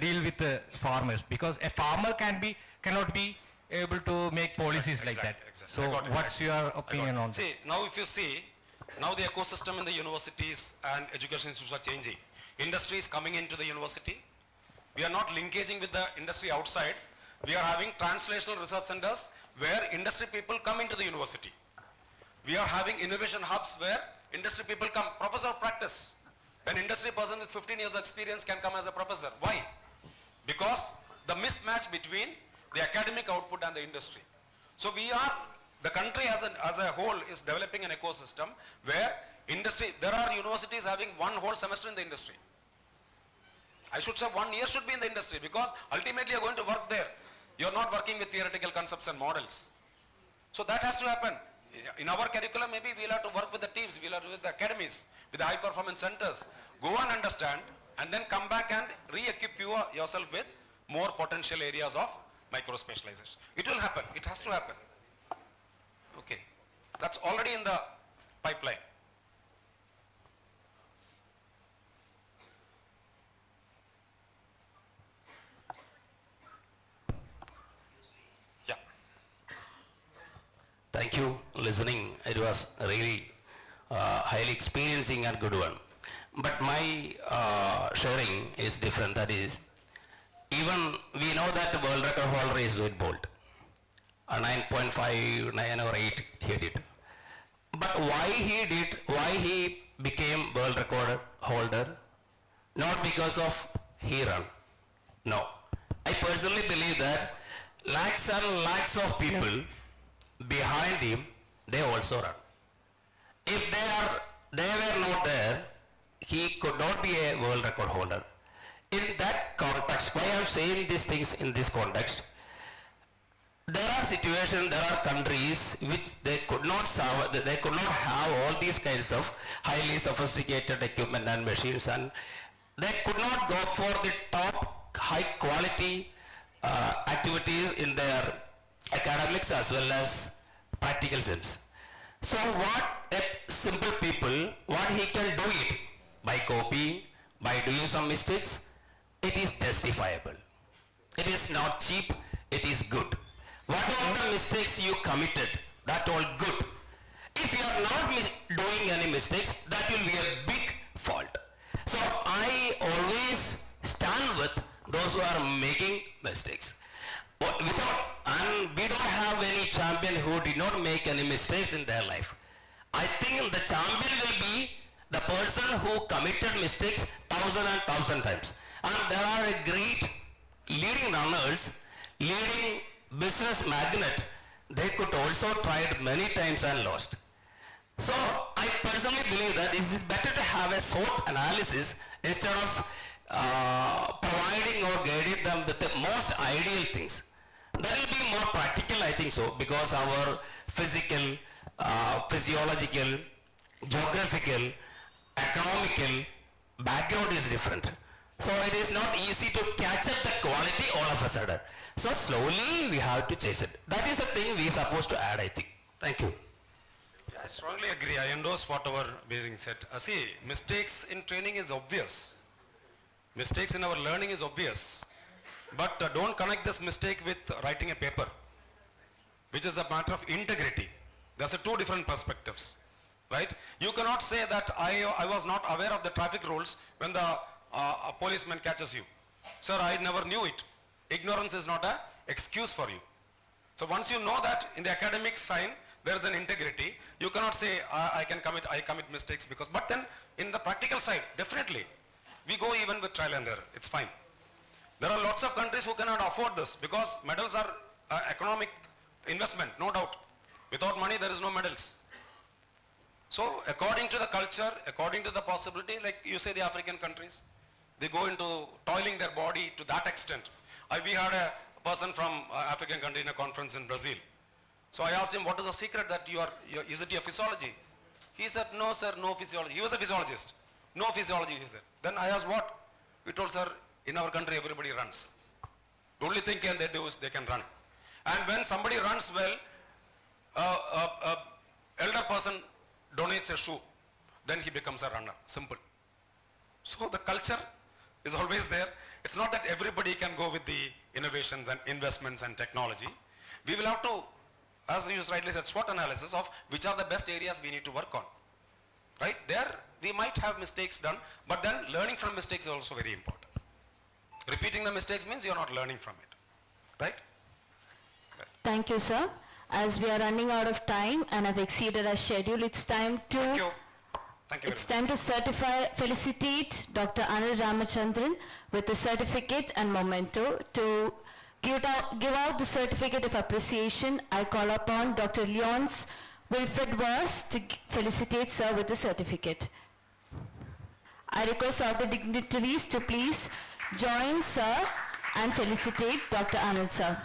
deal with the farmers, because a farmer cannot be able to make policies like that. Exactly. So what's your opinion on that? See, now if you see, now the ecosystem in the universities and education institutes are changing. Industry is coming into the university. We are not linkaging with the industry outside. We are having translational research centers where industry people come into the university. We are having innovation hubs where industry people come, professor of practice. An industry person with 15 years of experience can come as a professor. Why? Because the mismatch between the academic output and the industry. So the country as a whole is developing an ecosystem where industry, there are universities having one whole semester in the industry. I should say 1 year should be in the industry, because ultimately you're going to work there. You're not working with theoretical concepts and models. So that has to happen. In our curriculum, maybe we'll have to work with the teams, we'll have to with the academies, with the high performance centers. Go and understand, and then come back and re-equip yourself with more potential areas of micro specialization. It will happen. It has to happen. Okay. That's already in the pipeline. Yeah. Thank you. Listening, it was really highly experiencing and good one. But my sharing is different. That is, even we know that the world record holder is Usain Bolt. 9.5, 9 or 8 he did. But why he became world record holder? Not because of he run. No. I personally believe that lakhs and lakhs of people behind him, they also run. If they were not there, he could not be a world record holder. In that context, why I am saying these things in this context, there are situations, there are countries which they could not have all these kinds of highly sophisticated equipment and machines, and they could not go for the top high quality activities in their academics as well as practical sense. So what a simple people, what he can do it by copying, by doing some mistakes, it is justifiable. It is not cheap, it is good. What are the mistakes you committed? That all good. If you are not doing any mistakes, that will be a big fault. So I always stand with those who are making mistakes. And we don't have any champion who did not make any mistakes in their life. I think the champion will be the person who committed mistakes 1,000 times. And there are a great leading runners, leading business magnate, they could also try it many times and lost. So I personally believe that it is better to have a SWOT analysis instead of providing or guiding them with the most ideal things. That will be more practical, I think so, because our physical, physiological, geographical, economical background is different. So it is not easy to catch up the quality all of a sudden. So slowly we have to chase it. That is the thing we are supposed to add, I think. Thank you. I strongly agree. I endorse whatever being said. See, mistakes in training is obvious. Mistakes in our learning is obvious. But don't connect this mistake with writing a paper, which is a matter of integrity. There's two different perspectives, right? You cannot say that I was not aware of the traffic rules when the a policeman catches you. Sir, I never knew it. Ignorance is not an excuse for you. So once you know that in the academic side, there is an integrity, you cannot say I commit mistakes because, but then in the practical side, definitely, we go even with trial and error, it's fine. There are lots of countries who cannot afford this because medals are economic investment, no doubt. Without money, there is no medals. So according to the culture, according to the possibility, like you say the African countries, they go into toiling their body to that extent. We had a person from African country in a conference in Brazil. So I asked him, what is the secret that is it your physiology? He said, no sir, no physiology. He was a physiologist. No physiology, he said. Then I asked what? He told, sir, in our country everybody runs. The only thing they do is they can run. And when somebody runs well, elder person donates a shoe, then he becomes a runner. Simple. So the culture is always there. It's not that everybody can go with the innovations and investments and technology. We will have to, as you rightly said, SWOT analysis of which are the best areas we need to work on. Right? There we might have mistakes done, but then learning from mistakes is also very important. Repeating the mistakes means you're not learning from it. Right? Thank you, sir. As we are running out of time and have exceeded our schedule, it's time to... Thank you. Thank you very It's much. time to felicitate Dr. Anil Ramachandran with the certificate and memento. To give out the certificate of appreciation, I call upon Dr. Leons Wilfred Voss to felicitate sir with the certificate. I request all the dignitaries to please join sir and felicitate Dr. Anil sir.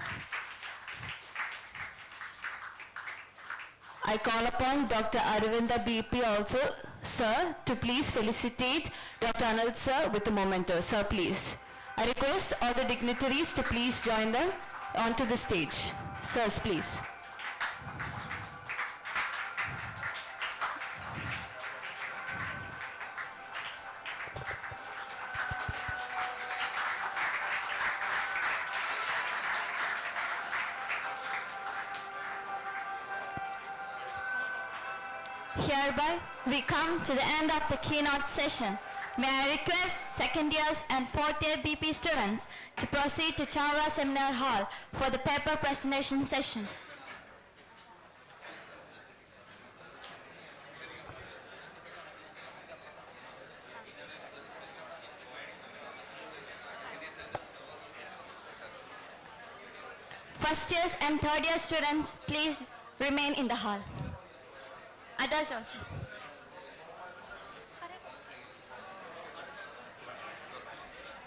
I call upon Dr. Aravinda BP also, sir, to please felicitate Dr. Anil sir with the memento. Sir, please. I request all the dignitaries to please join them onto the stage. Sirs, please. Hereby, we come to the end of the keynote session. May I request second years and fourth year BP students to proceed to Chawra Seminar Hall for the paper presentation session. First years and third year students, please remain in the hall. Others also.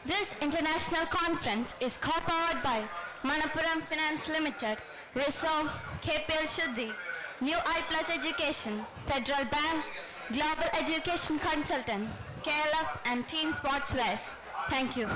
This international conference is co-powered by Manappuram Finance Limited, Reserve, KPL Shuddhi, New I Plus Education, Federal Bank, Global Education Consultants, KLF and Team Sports West. Thank you.